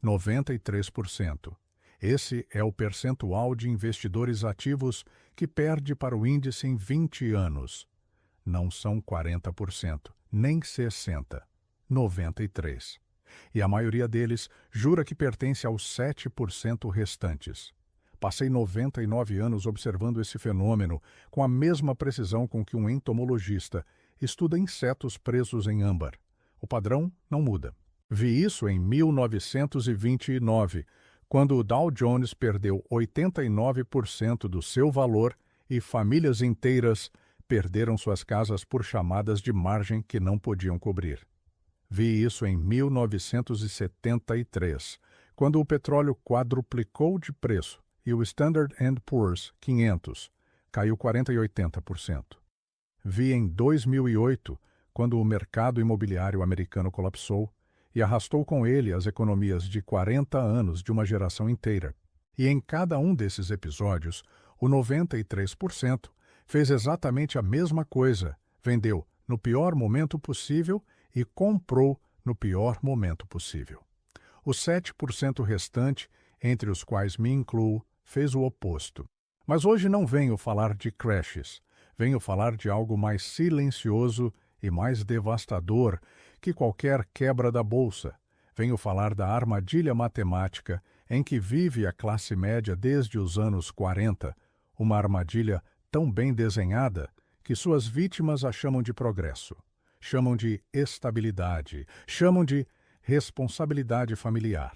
93%. Esse é o percentual de investidores ativos que perde para o índice em 20 anos. Não são 40%, nem 60%, 93%. E a maioria deles jura que pertence aos 7% restantes. Passei 99 anos observando esse fenômeno com a mesma precisão com que um entomologista estuda insetos presos em âmbar. O padrão não muda. Vi isso em 1929, quando o Dow Jones perdeu 89% do seu valor e famílias inteiras perderam suas casas por chamadas de margem que não podiam cobrir. Vi isso em 1973, quando o petróleo quadruplicou de preço e o Standard & Poor's 500 caiu 40% e 80%. Vi em 2008, quando o mercado imobiliário americano colapsou e arrastou com ele as economias de 40 anos de uma geração inteira. E em cada um desses episódios, o 93% fez exatamente a mesma coisa, vendeu no pior momento possível e comprou no pior momento possível. Os 7% restante, entre os quais me incluo, fez o oposto. Mas hoje não venho falar de crashes, venho falar de algo mais silencioso e mais devastador que qualquer quebra da bolsa. Venho falar da armadilha matemática em que vive a classe média desde os anos 40, uma armadilha tão bem desenhada que suas vítimas a chamam de progresso, chamam de estabilidade, chamam de responsabilidade familiar.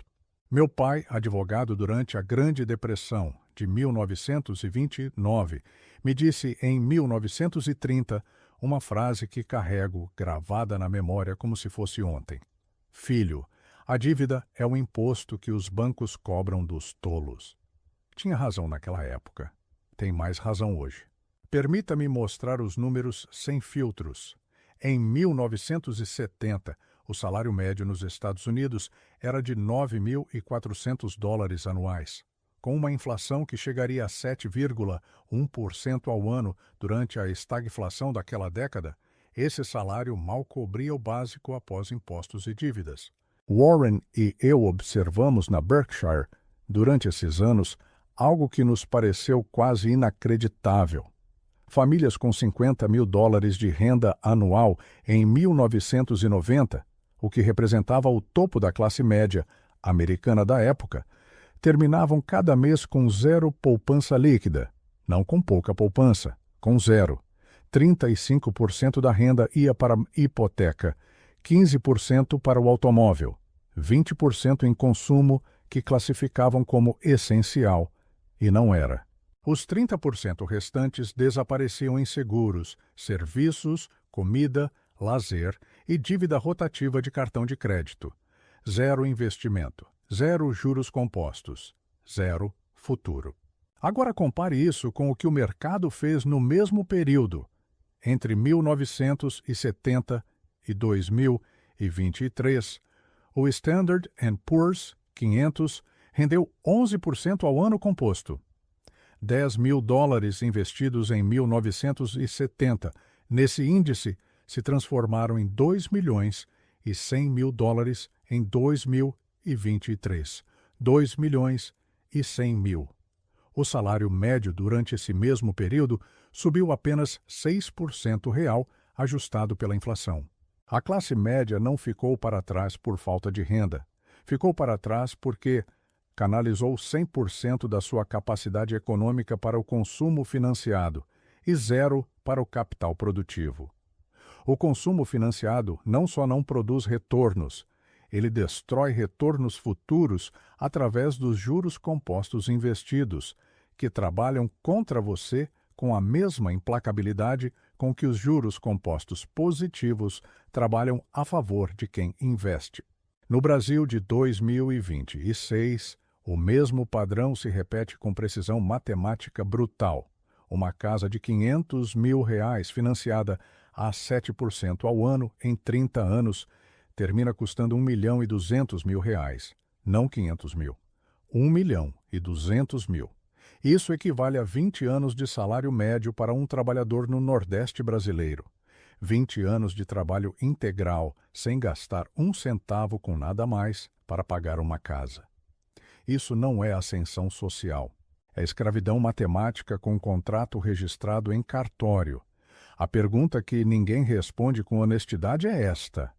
Meu pai, advogado durante a Grande Depressão de 1929, me disse em 1930 uma frase que carrego gravada na memória como se fosse ontem. Filho, a dívida é o imposto que os bancos cobram dos tolos. Tinha razão naquela época. Tem mais razão hoje. Permita-me mostrar os números sem filtros. Em 1970, o salário médio nos Estados Unidos era de $9.400 anuais. Com uma inflação que chegaria a 7,1% ao ano durante a estagflação daquela década, esse salário mal cobria o básico após impostos e dívidas. Warren e eu observamos na Berkshire, durante esses anos, algo que nos pareceu quase inacreditável. Famílias com $50 mil de renda anual em 1990, o que representava o topo da classe média americana da época, terminavam cada mês com 0 poupança líquida, não com pouca poupança, com 0. 35% da renda ia para a hipoteca, 15% para o automóvel, 20% em consumo que classificavam como essencial, e não era. Os 30% restantes desapareciam em seguros, serviços, comida, lazer e dívida rotativa de cartão de crédito. 0 investimento, 0 juros compostos, 0 futuro. Agora compare isso com o que o mercado fez no mesmo período, entre 1970 e 2023. O Standard & Poor's 500 rendeu 11% ao ano composto. $10 mil investidos em 1970 nesse índice se transformaram em $2.100.000 em 2023. 2.100.000. O salário médio durante esse mesmo período subiu apenas 6% real, ajustado pela inflação. A classe média não ficou para trás por falta de renda. Ficou para trás porque canalizou 100% da sua capacidade econômica para o consumo financiado e 0 para o capital produtivo. O consumo financiado não só não produz retornos, ele destrói retornos futuros através dos juros compostos investidos, que trabalham contra você com a mesma implacabilidade com que os juros compostos positivos trabalham a favor de quem investe. No Brasil de 2026, o mesmo padrão se repete com precisão matemática brutal. Uma casa de R$500 mil financiada a 7% ao ano em 30 anos termina custando R$1.200.000, não 500 mil. R$1.200.000. Isso equivale a 20 anos de salário médio para um trabalhador no Nordeste brasileiro. 20 anos de trabalho integral, sem gastar um centavo com nada mais para pagar uma casa. Isso não é ascensão social. É escravidão matemática com contrato registrado em cartório. A pergunta que ninguém responde com honestidade é esta: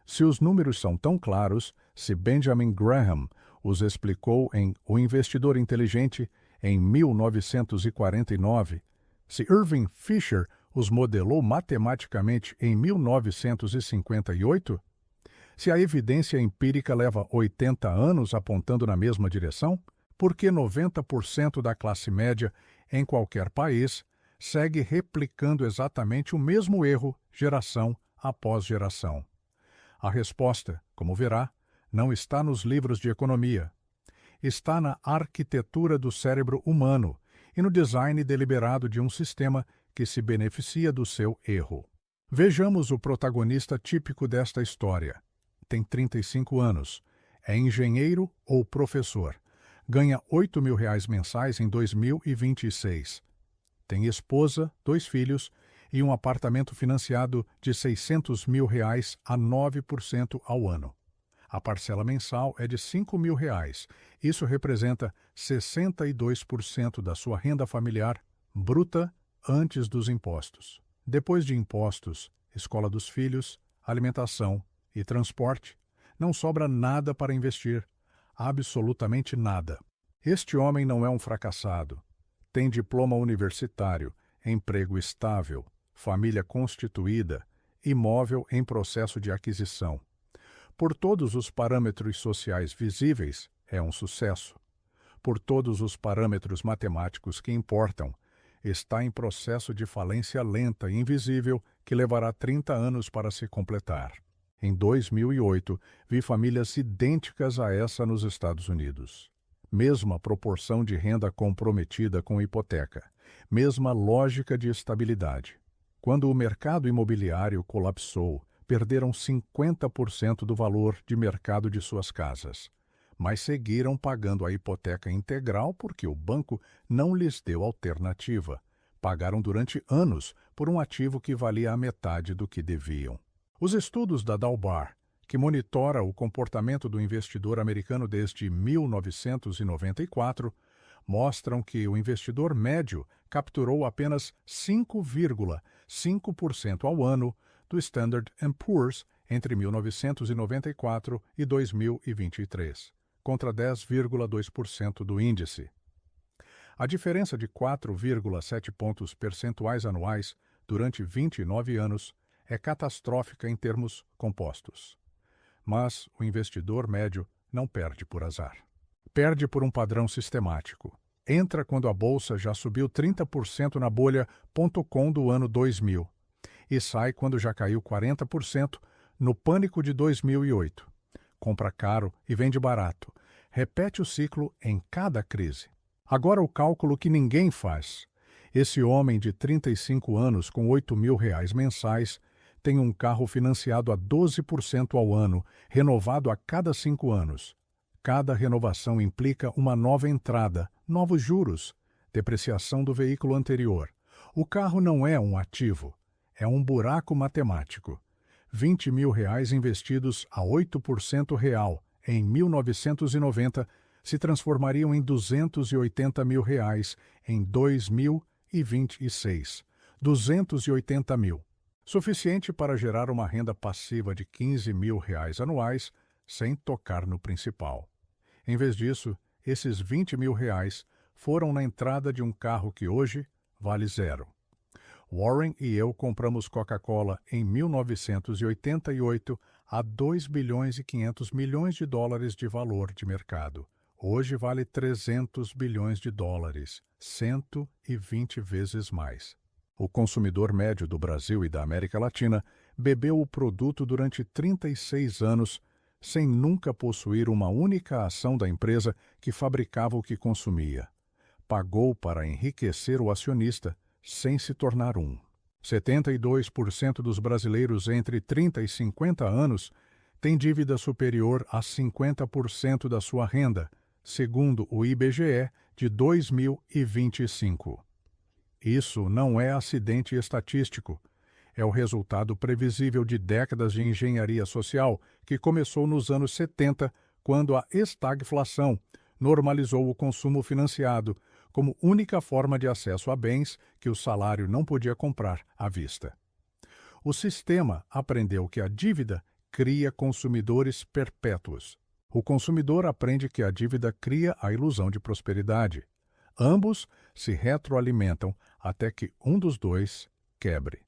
se os números são tão claros, se Benjamin Graham os explicou em O Investidor Inteligente em 1949, se Irving Fisher os modelou matematicamente em 1958, se a evidência empírica leva 80 anos apontando na mesma direção, por que 90% da classe média em qualquer país segue replicando exatamente o mesmo erro geração após geração? A resposta, como verá, não está nos livros de economia. Está na arquitetura do cérebro humano e no design deliberado de um sistema que se beneficia do seu erro. Vejamos o protagonista típico desta história. Tem 35 anos, é engenheiro ou professor, ganha R$ 8.000 mensais em 2026. Tem esposa, 2 filhos e um apartamento financiado de R$ 600 mil a 9% ao ano. A parcela mensal é de R$ 5.000. Isso representa 62% da sua renda familiar bruta antes dos impostos. Depois de impostos, escola dos filhos, alimentação e transporte, não sobra nada para investir. Absolutamente nada. Este homem não é um fracassado. Tem diploma universitário, emprego estável, família constituída, imóvel em processo de aquisição. Por todos os parâmetros sociais visíveis, é um sucesso. Por todos os parâmetros matemáticos que importam, está em processo de falência lenta e invisível que levará 30 anos para se completar. Em 2008, vi famílias idênticas a essa nos Estados Unidos. Mesma proporção de renda comprometida com hipoteca, mesma lógica de estabilidade. Quando o mercado imobiliário colapsou, perderam 50% do valor de mercado de suas casas, mas seguiram pagando a hipoteca integral porque o banco não lhes deu alternativa. Pagaram durante anos por um ativo que valia a metade do que deviam. Os estudos da Dalbar, que monitora o comportamento do investidor americano desde 1994, mostram que o investidor médio capturou apenas 5,5% ao ano do Standard & Poor's entre 1994 e 2023, contra 10,2% do índice. A diferença de 4,7 pontos percentuais anuais durante 29 anos é catastrófica em termos compostos. Mas o investidor médio não perde por azar. Perde por um padrão sistemático. Entra quando a bolsa já subiu 30% na bolha.com do ano 2000 e sai quando já caiu 40% no pânico de 2008. Compra caro e vende barato. Repete o ciclo em cada crise. Agora o cálculo que ninguém faz. Esse homem de 35 anos com R$ 8.000 mensais tem um carro financiado a 12% ao ano, renovado a cada 5 anos. Cada renovação implica uma nova entrada, novos juros, depreciação do veículo anterior. O carro não é um ativo, é um buraco matemático. R$ 20.000 investidos a 8% real em 1990 se transformariam em R$ 280.000 em 2026. 280 mil. Suficiente para gerar uma renda passiva de R$ 15.000 anuais sem tocar no principal. Em vez disso, esses R$ 20.000 foram na entrada de um carro que hoje vale zero. Warren e eu compramos Coca-Cola em 1988 a 2 bilhões e 500 milhões de dólares de valor de mercado. Hoje vale 300 bilhões de dólares, 120 vezes mais. O consumidor médio do Brasil e da América Latina bebeu o produto durante 36 anos sem nunca possuir uma única ação da empresa que fabricava o que consumia. Pagou para enriquecer o acionista sem se tornar um. 72% dos brasileiros entre 30 e 50 anos têm dívida superior a 50% da sua renda, segundo o IBGE de 2025. Isso não é acidente estatístico. É o resultado previsível de décadas de engenharia social que começou nos anos 70, quando a estagflação normalizou o consumo financiado como única forma de acesso a bens que o salário não podia comprar à vista. O sistema aprendeu que a dívida cria consumidores perpétuos. O consumidor aprende que a dívida cria a ilusão de prosperidade. Ambos se retroalimentam até que um dos dois quebre.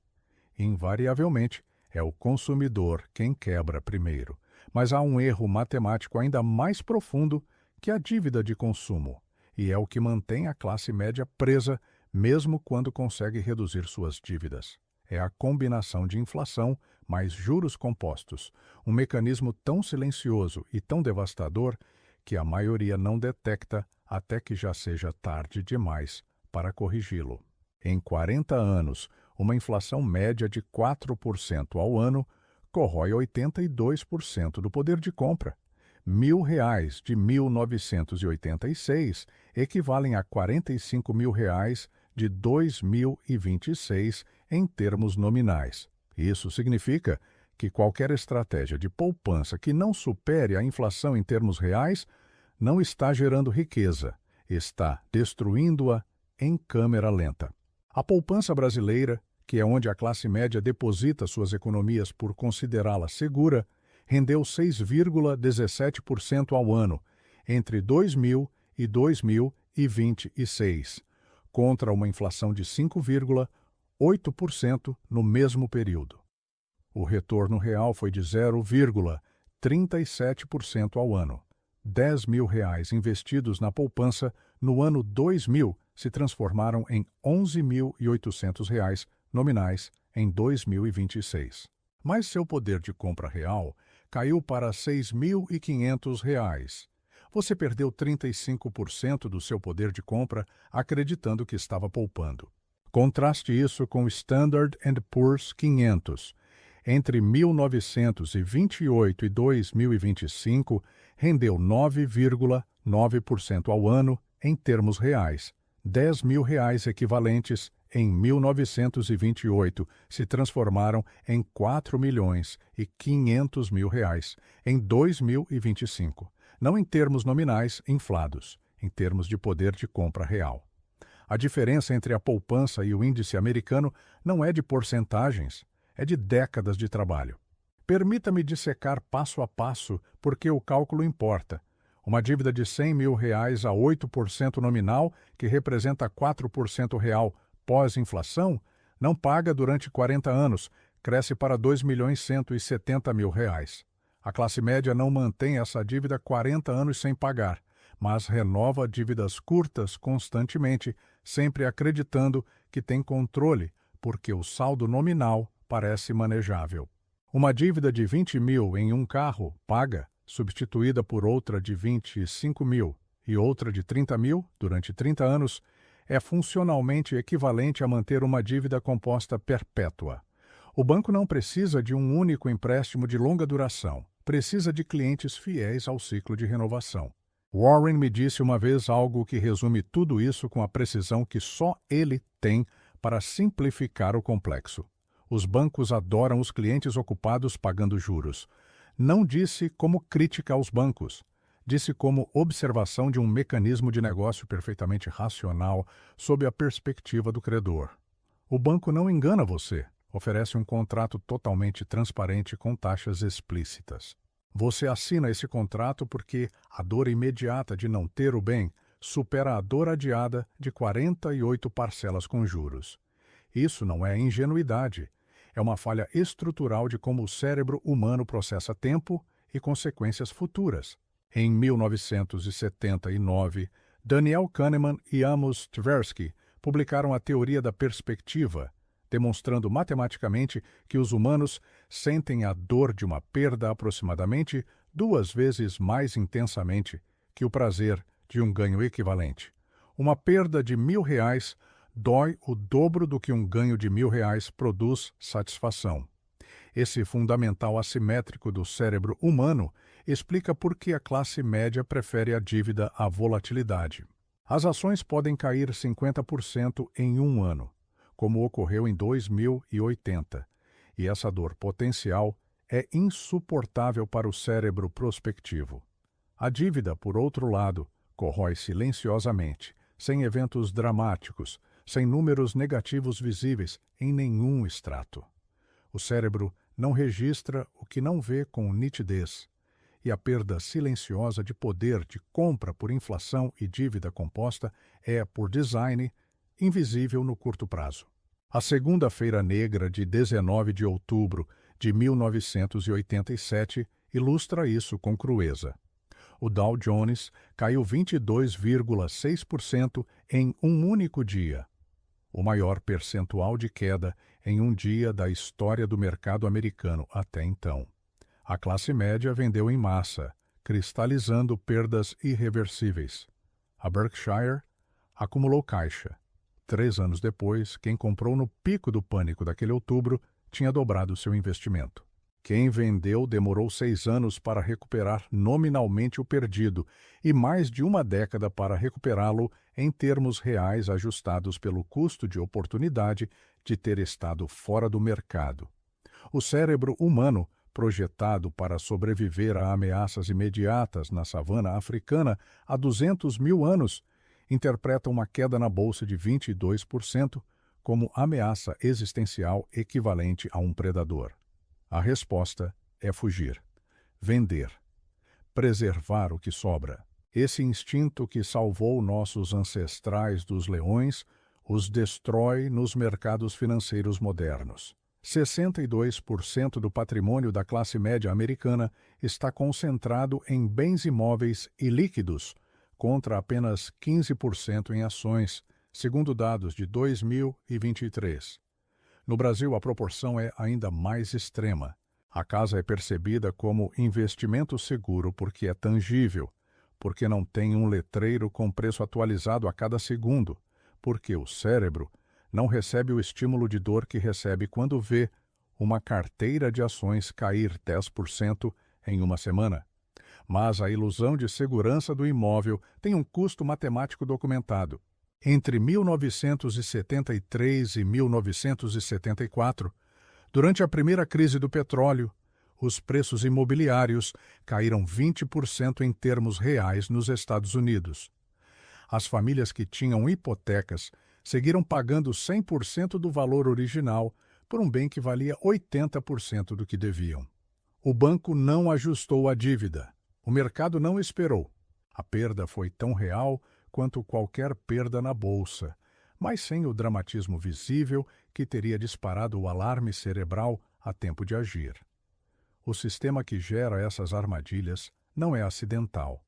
Invariavelmente, é o consumidor quem quebra primeiro, mas há um erro matemático ainda mais profundo que a dívida de consumo, e é o que mantém a classe média presa mesmo quando consegue reduzir suas dívidas. É a combinação de inflação mais juros compostos, um mecanismo tão silencioso e tão devastador que a maioria não detecta até que já seja tarde demais para corrigi-lo. Em 40 anos, uma inflação média de 4% ao ano corrói 82% do poder de compra. R$ 1.000 de 1986 equivalem a R$ 45 mil de 2026 em termos nominais. Isso significa que qualquer estratégia de poupança que não supere a inflação em termos reais não está gerando riqueza, está destruindo-a em câmera lenta. A poupança brasileira, que é onde a classe média deposita suas economias por considerá-la segura, rendeu 6,17% ao ano entre 2000 e 2026, contra uma inflação de 5,8% no mesmo período. O retorno real foi de 0,37% ao ano. R$ 10.000 investidos na poupança no ano 2000 se transformaram em R$ 11.800 nominais em 2026. Mas seu poder de compra real caiu para R$ 6.500. Você perdeu 35% do seu poder de compra acreditando que estava poupando. Contraste isso com o Standard & Poor's 500. Entre 1928 e 2025, rendeu 9,9% ao ano em termos reais. R$ 10.000 equivalentes em 1928 se transformaram em R$ 4.500.000 em 2025, não em termos nominais inflados, em termos de poder de compra real. A diferença entre a poupança e o índice americano não é de porcentagens, é de décadas de trabalho. Permita-me dissecar passo a passo porque o cálculo importa. Uma dívida de R$ 100.000 a 8% nominal, que representa 4% real pós-inflação, não paga durante 40 anos, cresce para R$ 2.170.000. A classe média não mantém essa dívida 40 anos sem pagar, mas renova dívidas curtas constantemente, sempre acreditando que tem controle, porque o saldo nominal parece manejável. Uma dívida de 20.000 em um carro paga, substituída por outra de 25.000 e outra de 30.000 durante 30 anos, é funcionalmente equivalente a manter uma dívida composta perpétua. O banco não precisa de um único empréstimo de longa duração, precisa de clientes fiéis ao ciclo de renovação. Warren me disse uma vez algo que resume tudo isso com a precisão que só ele tem para simplificar o complexo. Os bancos adoram os clientes ocupados pagando juros. Não disse como crítica aos bancos. Disse como observação de um mecanismo de negócio perfeitamente racional sob a perspectiva do credor. O banco não engana você. Oferece um contrato totalmente transparente com taxas explícitas. Você assina esse contrato porque a dor imediata de não ter o bem supera a dor adiada de 48 parcelas com juros. Isso não é ingenuidade. É uma falha estrutural de como o cérebro humano processa tempo e consequências futuras. Em 1979, Daniel Kahneman e Amos Tversky publicaram a teoria da perspectiva, demonstrando matematicamente que os humanos sentem a dor de uma perda aproximadamente 2 vezes mais intensamente que o prazer de um ganho equivalente. Uma perda de R$ 1.000 dói o dobro do que um ganho de R$ 1.000 produz satisfação. Esse fundamental assimétrico do cérebro humano explica por que a classe média prefere a dívida à volatilidade. As ações podem cair 50% em um ano, como ocorreu em 2080, e essa dor potencial é insuportável para o cérebro prospectivo. A dívida, por outro lado, corrói silenciosamente, sem eventos dramáticos, sem números negativos visíveis em nenhum extrato. O cérebro não registra o que não vê com nitidez, e a perda silenciosa de poder de compra por inflação e dívida composta é, por design, invisível no curto prazo. A Segunda-feira Negra de 19 de outubro de 1987 ilustra isso com crueza. O Dow Jones caiu 22,6% em um único dia, o maior percentual de queda em um dia da história do mercado americano até então. A classe média vendeu em massa, cristalizando perdas irreversíveis. A Berkshire acumulou caixa. 3 anos depois, quem comprou no pico do pânico daquele outubro tinha dobrado seu investimento. Quem vendeu demorou 6 anos para recuperar nominalmente o perdido e mais de uma década para recuperá-lo em termos reais ajustados pelo custo de oportunidade de ter estado fora do mercado. O cérebro humano, projetado para sobreviver a ameaças imediatas na savana africana há 200 mil anos, interpreta uma queda na bolsa de 22% como ameaça existencial equivalente a um predador. A resposta é fugir, vender, preservar o que sobra. Esse instinto que salvou nossos ancestrais dos leões os destrói nos mercados financeiros modernos. 62% do patrimônio da classe média americana está concentrado em bens imóveis e líquidos, contra apenas 15% em ações, segundo dados de 2023. No Brasil, a proporção é ainda mais extrema. A casa é percebida como investimento seguro porque é tangível, porque não tem um letreiro com preço atualizado a cada segundo, porque o cérebro não recebe o estímulo de dor que recebe quando vê uma carteira de ações cair 10% em uma semana. Mas a ilusão de segurança do imóvel tem um custo matemático documentado. Entre 1973 e 1974, durante a primeira crise do petróleo, os preços imobiliários caíram 20% em termos reais nos Estados Unidos. As famílias que tinham hipotecas seguiram pagando 100% do valor original por um bem que valia 80% do que deviam. O banco não ajustou a dívida. O mercado não esperou. A perda foi tão real quanto qualquer perda na bolsa, mas sem o dramatismo visível que teria disparado o alarme cerebral a tempo de agir. O sistema que gera essas armadilhas não é acidental.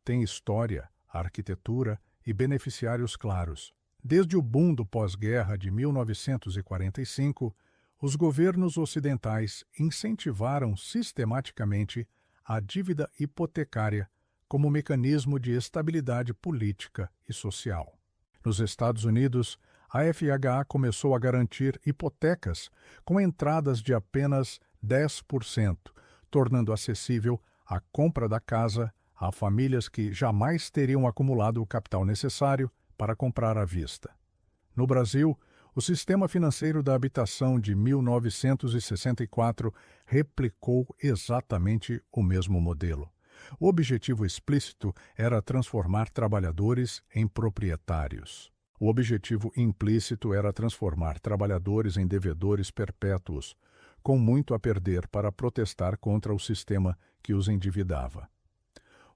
Tem história, arquitetura e beneficiários claros. Desde o boom do pós-guerra de 1945, os governos ocidentais incentivaram sistematicamente a dívida hipotecária como mecanismo de estabilidade política e social. Nos Estados Unidos, a FHA começou a garantir hipotecas com entradas de apenas 10%, tornando acessível a compra da casa a famílias que jamais teriam acumulado o capital necessário para comprar à vista. No Brasil, o sistema financeiro da habitação de 1964 replicou exatamente o mesmo modelo. O objetivo explícito era transformar trabalhadores em proprietários. O objetivo implícito era transformar trabalhadores em devedores perpétuos, com muito a perder para protestar contra o sistema que os endividava.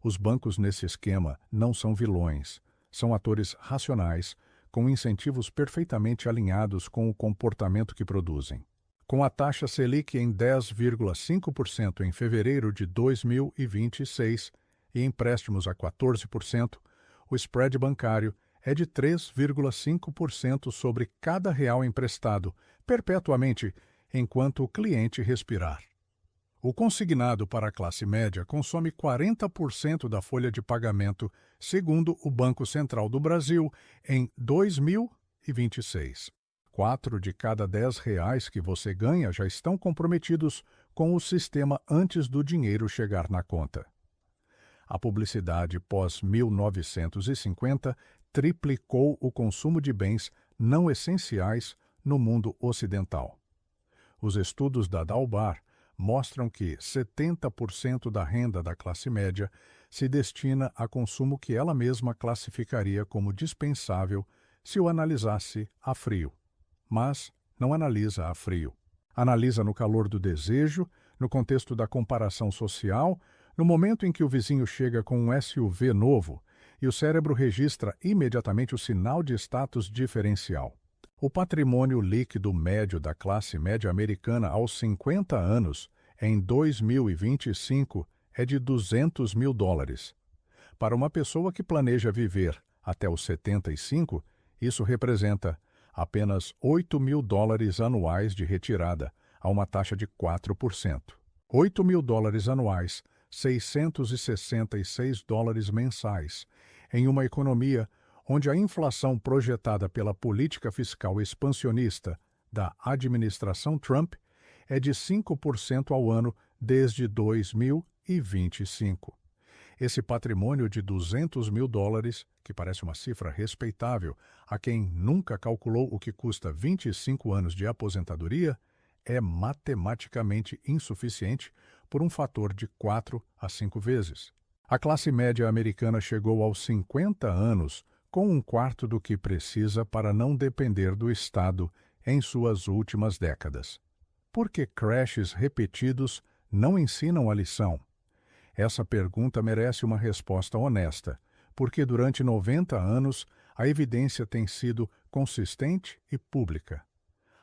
Os bancos nesse esquema não são vilões, são atores racionais, com incentivos perfeitamente alinhados com o comportamento que produzem. Com a taxa Selic em 10,5% em fevereiro de 2026 e empréstimos a 14%, o spread bancário é de 3,5% sobre cada real emprestado, perpetuamente, enquanto o cliente respirar. O consignado para a classe média consome 40% da folha de pagamento, segundo o Banco Central do Brasil, em 2026. 4 de cada 10 reais que você ganha já estão comprometidos com o sistema antes do dinheiro chegar na conta. A publicidade pós-1950 triplicou o consumo de bens não essenciais no mundo ocidental. Os estudos da Dalbar mostram que 70% da renda da classe média se destina a consumo que ela mesma classificaria como dispensável se o analisasse a frio. Mas não analisa a frio. Analisa no calor do desejo, no contexto da comparação social, no momento em que o vizinho chega com um SUV novo e o cérebro registra imediatamente o sinal de status diferencial. O patrimônio líquido médio da classe média americana aos 50 anos, em 2025, é de $200 mil. Para uma pessoa que planeja viver até os 75, isso representa apenas $8 mil anuais de retirada, a uma taxa de 4%. $8 mil anuais, $666 mensais, em uma economia onde a inflação projetada pela política fiscal expansionista da administração Trump é de 5% ao ano desde 2025. Esse patrimônio de $200 mil, que parece uma cifra respeitável a quem nunca calculou o que custa 25 anos de aposentadoria, é matematicamente insuficiente por um fator de 4 a 5 vezes. A classe média americana chegou aos 50 anos com um quarto do que precisa para não depender do Estado em suas últimas décadas. Por que crashes repetidos não ensinam a lição? Essa pergunta merece uma resposta honesta, porque durante 90 anos a evidência tem sido consistente e pública.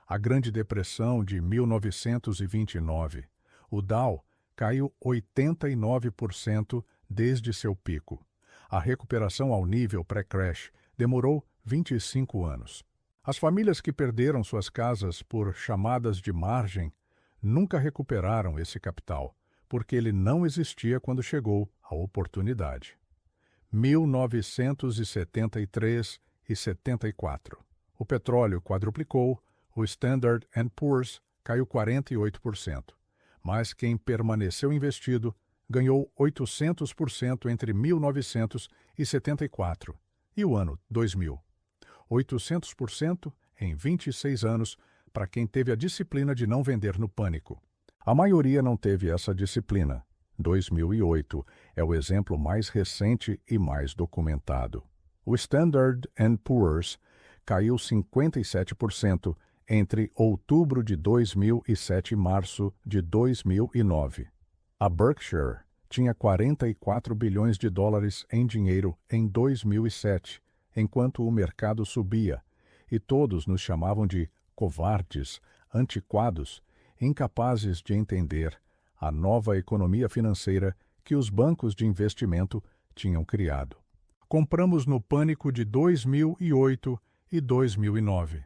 A Grande Depressão de 1929, o Dow caiu 89% desde seu pico. A recuperação ao nível pré-crash demorou 25 anos. As famílias que perderam suas casas por chamadas de margem nunca recuperaram esse capital, porque ele não existia quando chegou a oportunidade. 1973 e 74. O petróleo quadruplicou, o Standard & Poor's caiu 48%. Mas quem permaneceu investido ganhou 800% entre 1974 e o ano 2000. 800% em 26 anos para quem teve a disciplina de não vender no pânico. A maioria não teve essa disciplina. 2008 é o exemplo mais recente e mais documentado. O Standard & Poor's caiu 57% entre outubro de 2007 e março de 2009. A Berkshire tinha $44 bilhões em dinheiro em 2007, enquanto o mercado subia, e todos nos chamavam de covardes, antiquados, incapazes de entender a nova economia financeira que os bancos de investimento tinham criado. Compramos no pânico de 2008 e 2009.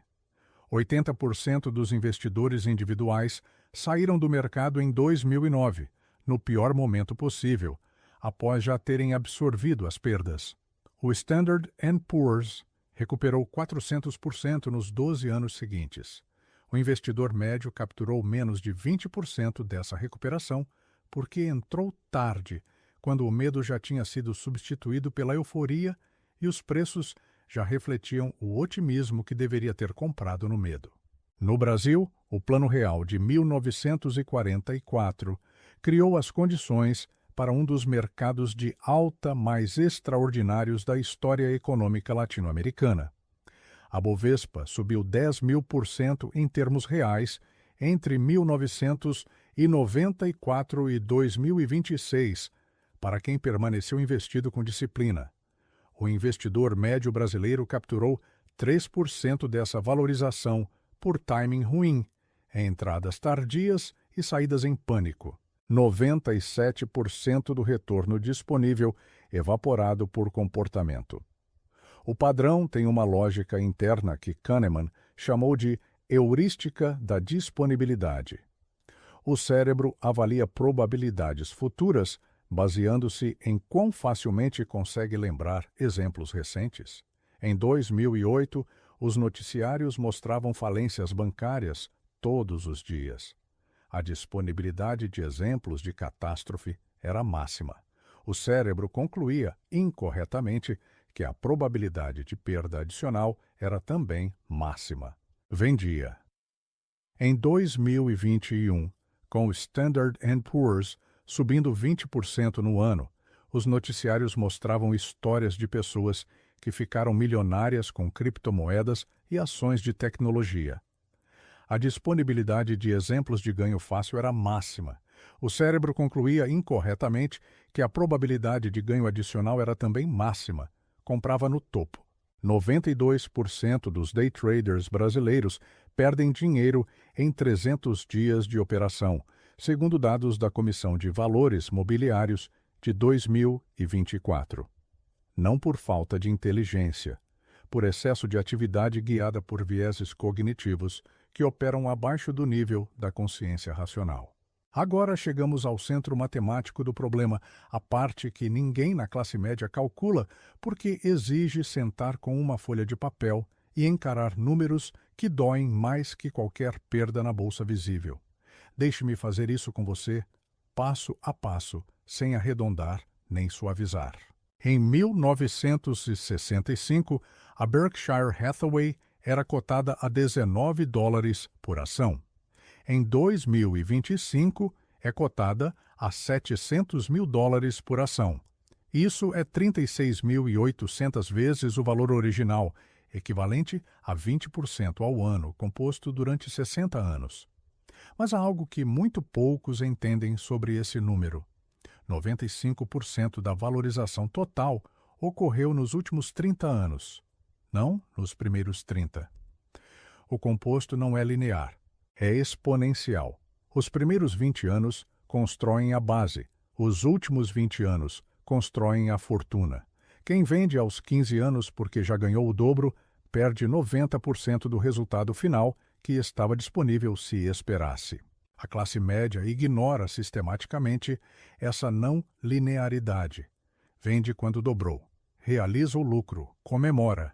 80% dos investidores individuais saíram do mercado em 2009, no pior momento possível, após já terem absorvido as perdas. O Standard & Poor's recuperou 400% nos 12 anos seguintes. O investidor médio capturou menos de 20% dessa recuperação porque entrou tarde, quando o medo já tinha sido substituído pela euforia e os preços já refletiam o otimismo que deveria ter comprado no medo. No Brasil, o Plano Real de 1944 criou as condições para um dos mercados de alta mais extraordinários da história econômica latino-americana. A Bovespa subiu 10.000% em termos reais entre 1994 e 2026, para quem permaneceu investido com disciplina. O investidor médio brasileiro capturou 3% dessa valorização por timing ruim, entradas tardias e saídas em pânico. 97% do retorno disponível evaporado por comportamento. O padrão tem uma lógica interna que Kahneman chamou de heurística da disponibilidade. O cérebro avalia probabilidades futuras baseando-se em quão facilmente consegue lembrar exemplos recentes. Em 2008, os noticiários mostravam falências bancárias todos os dias. A disponibilidade de exemplos de catástrofe era máxima. O cérebro concluía, incorretamente, que a probabilidade de perda adicional era também máxima. Vendia. Em 2021, com o Standard & Poor's subindo 20% no ano, os noticiários mostravam histórias de pessoas que ficaram milionárias com criptomoedas e ações de tecnologia. A disponibilidade de exemplos de ganho fácil era máxima. O cérebro concluía incorretamente que a probabilidade de ganho adicional era também máxima. Comprava no topo. 92% dos day traders brasileiros perdem dinheiro em 300 dias de operação, segundo dados da Comissão de Valores Mobiliários de 2024. Não por falta de inteligência, por excesso de atividade guiada por vieses cognitivos que operam abaixo do nível da consciência racional. Agora chegamos ao centro matemático do problema, a parte que ninguém na classe média calcula porque exige sentar com uma folha de papel e encarar números que doem mais que qualquer perda na bolsa visível. Deixe-me fazer isso com você, passo a passo, sem arredondar nem suavizar. Em 1965, a Berkshire Hathaway era cotada a $19 por ação. Em 2025, é cotada a $700 mil por ação. Isso é 36.800 vezes o valor original, equivalente a 20% ao ano, composto durante 60 anos. Mas há algo que muito poucos entendem sobre esse número. 95% da valorização total ocorreu nos últimos 30 anos, não nos primeiros 30. O composto não é linear, é exponencial. Os primeiros 20 anos constroem a base, os últimos 20 anos constroem a fortuna. Quem vende aos 15 anos porque já ganhou o dobro, perde 90% do resultado final que estava disponível se esperasse. A classe média ignora sistematicamente essa não linearidade. Vende quando dobrou, realiza o lucro, comemora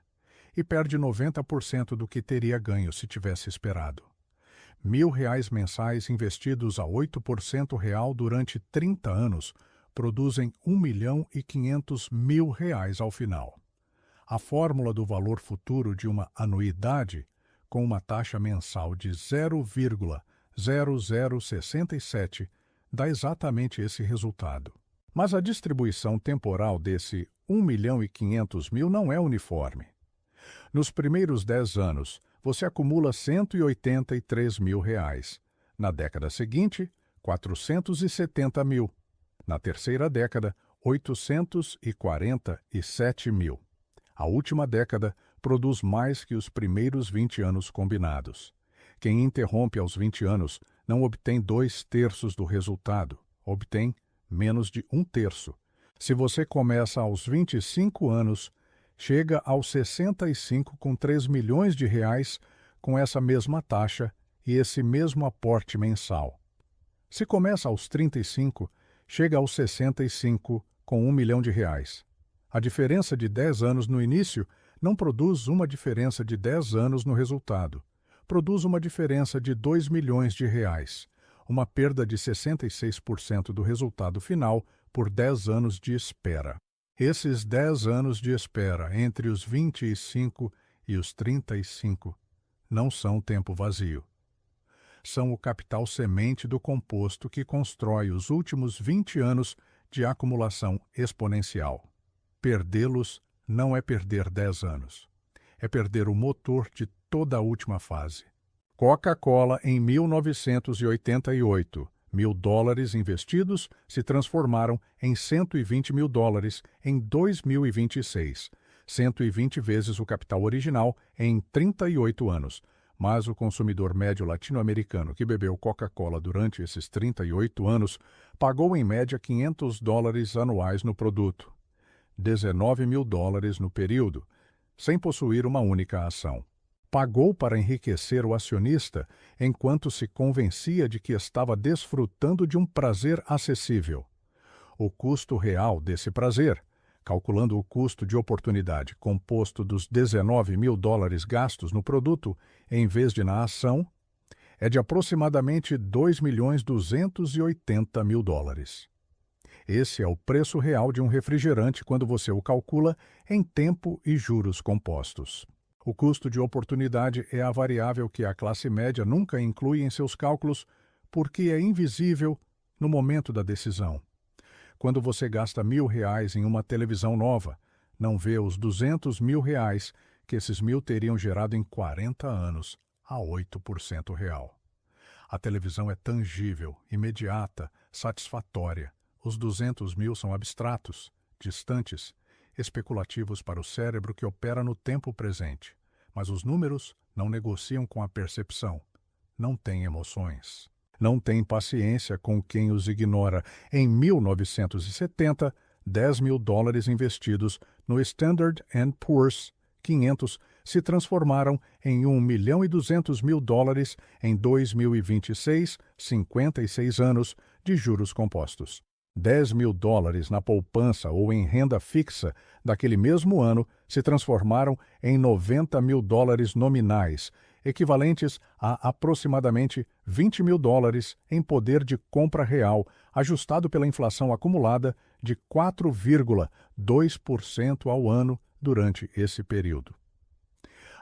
e perde 90% do que teria ganho se tivesse esperado. R$ 1.000 mensais investidos a 8% real durante 30 anos produzem R$ 1.500.000 ao final. A fórmula do valor futuro de uma anuidade, com uma taxa mensal de 0,0067, dá exatamente esse resultado. Mas a distribuição temporal desse R$ 1.500.000 não é uniforme. Nos primeiros 10 anos, você acumula R$ 183 mil. Na década seguinte, R$ 470 mil. Na terceira década, R$ 847 mil. A última década produz mais que os primeiros 20 anos combinados. Quem interrompe aos 20 anos não obtém 2/3 do resultado, obtém menos de 1/3. Se você começa aos 25 anos, chega aos 65 com R$ 3 milhões com essa mesma taxa e esse mesmo aporte mensal. Se começa aos 35, chega aos 65 com R$ 1 milhão. A diferença de 10 anos no início não produz uma diferença de 10 anos no resultado. Produz uma diferença de R$ 2 milhões, uma perda de 66% do resultado final por 10 anos de espera. Esses 10 anos de espera entre os 25 e os 35 não são tempo vazio. São o capital semente do composto que constrói os últimos 20 anos de acumulação exponencial. Perdê-los não é perder 10 anos. É perder o motor de toda a última fase. Coca-Cola em 1988. $1.000 investidos se transformaram em $120 mil em 2026, 120 vezes o capital original em 38 anos. Mas o consumidor médio latino-americano que bebeu Coca-Cola durante esses 38 anos pagou em média $500 anuais no produto, $19 mil no período, sem possuir uma única ação. Pagou para enriquecer o acionista enquanto se convencia de que estava desfrutando de um prazer acessível. O custo real desse prazer, calculando o custo de oportunidade composto dos $19 mil gastos no produto em vez de na ação, é de aproximadamente R$ 2.280.000. Esse é o preço real de um refrigerante quando você o calcula em tempo e juros compostos. O custo de oportunidade é a variável que a classe média nunca inclui em seus cálculos porque é invisível no momento da decisão. Quando você gasta R$ 1.000 em uma televisão nova, não vê os R$ 200.000 que esses 1.000 teriam gerado em 40 anos, a 8% real. A televisão é tangível, imediata, satisfatória. Os 200.000 são abstratos, distantes, especulativos para o cérebro que opera no tempo presente. Mas os números não negociam com a percepção. Não têm emoções. Não têm paciência com quem os ignora. Em 1970, $10.000 investidos no Standard & Poor's 500 se transformaram em $1.200.000 em 2026, 56 anos de juros compostos. $10.000 na poupança ou em renda fixa daquele mesmo ano se transformaram em $90.000 nominais, equivalentes a aproximadamente $20.000 em poder de compra real, ajustado pela inflação acumulada de 4,2% ao ano durante esse período.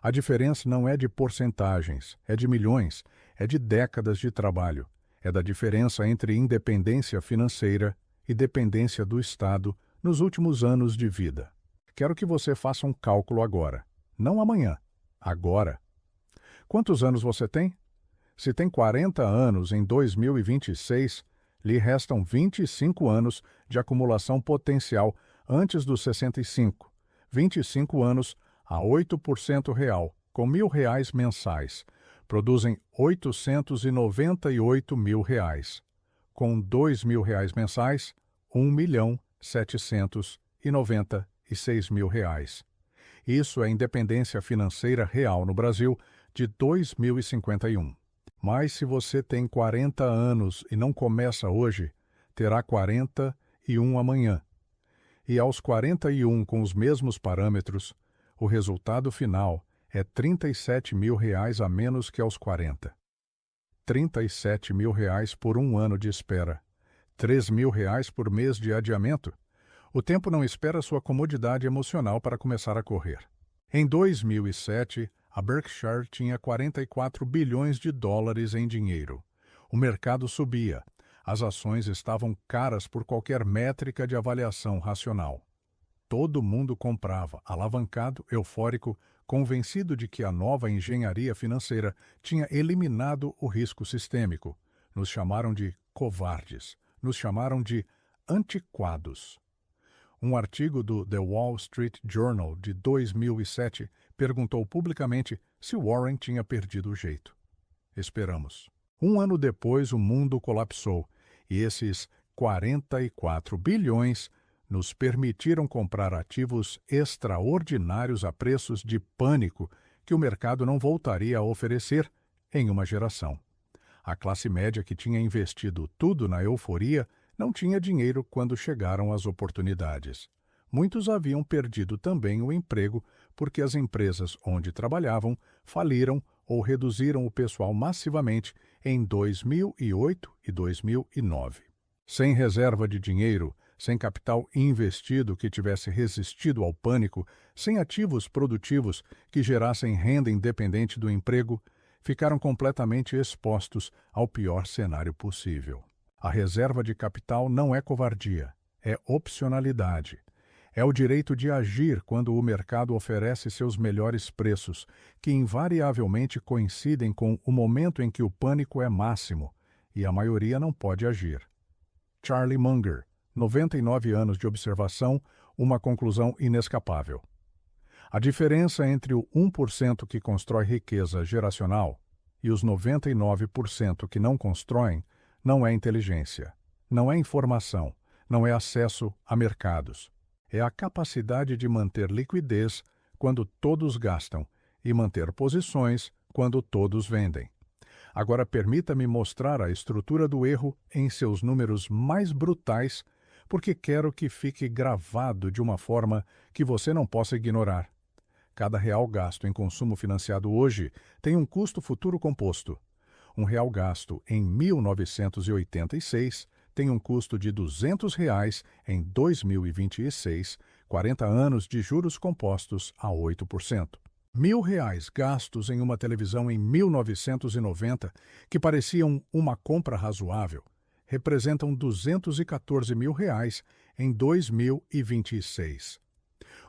A diferença não é de porcentagens, é de milhões, é de décadas de trabalho, é da diferença entre independência financeira e dependência do Estado nos últimos anos de vida. Quero que você faça um cálculo agora, não amanhã, agora. Quantos anos você tem? Se tem 40 anos em 2026, lhe restam 25 anos de acumulação potencial antes dos 65. 25 anos a 8% real, com R$ 1.000 mensais, produzem R$ 898.000. Com R$ 2.000 mensais, R$ 1.796.000. Isso é independência financeira real no Brasil de 2051. Mas se você tem 40 anos e não começa hoje, terá 41 amanhã. E aos 41 com os mesmos parâmetros, o resultado final é R$ 37.000 a menos que aos 40. R$ 37.000 por um ano de espera. R$ 3.000 por mês de adiamento. O tempo não espera sua comodidade emocional para começar a correr. Em 2007, a Berkshire tinha $44 bilhões em dinheiro. O mercado subia. As ações estavam caras por qualquer métrica de avaliação racional. Todo mundo comprava, alavancado, eufórico, convencido de que a nova engenharia financeira tinha eliminado o risco sistêmico. Nos chamaram de covardes. Nos chamaram de antiquados. Um artigo do The Wall Street Journal de 2007 perguntou publicamente se Warren tinha perdido o jeito. Esperamos. Um ano depois, o mundo colapsou e esses 44 bilhões nos permitiram comprar ativos extraordinários a preços de pânico que o mercado não voltaria a oferecer em uma geração. A classe média que tinha investido tudo na euforia não tinha dinheiro quando chegaram as oportunidades. Muitos haviam perdido também o emprego porque as empresas onde trabalhavam faliram ou reduziram o pessoal massivamente em 2008 e 2009. Sem reserva de dinheiro, sem capital investido que tivesse resistido ao pânico, sem ativos produtivos que gerassem renda independente do emprego, ficaram completamente expostos ao pior cenário possível. A reserva de capital não é covardia, é opcionalidade. É o direito de agir quando o mercado oferece seus melhores preços, que invariavelmente coincidem com o momento em que o pânico é máximo, e a maioria não pode agir. Charlie Munger, 99 anos de observação, uma conclusão inescapável. A diferença entre o 1% que constrói riqueza geracional e os 99% que não constroem não é inteligência, não é informação, não é acesso a mercados. É a capacidade de manter liquidez quando todos gastam e manter posições quando todos vendem. Agora permita-me mostrar a estrutura do erro em seus números mais brutais, porque quero que fique gravado de uma forma que você não possa ignorar. Cada real gasto em consumo financiado hoje tem um custo futuro composto. Um real gasto em 1986 tem um custo de R$ 200 em 2026, 40 anos de juros compostos a 8%. R$ 1.000 gastos em uma televisão em 1990, que pareciam uma compra razoável, representam R$ 214.000 em 2026.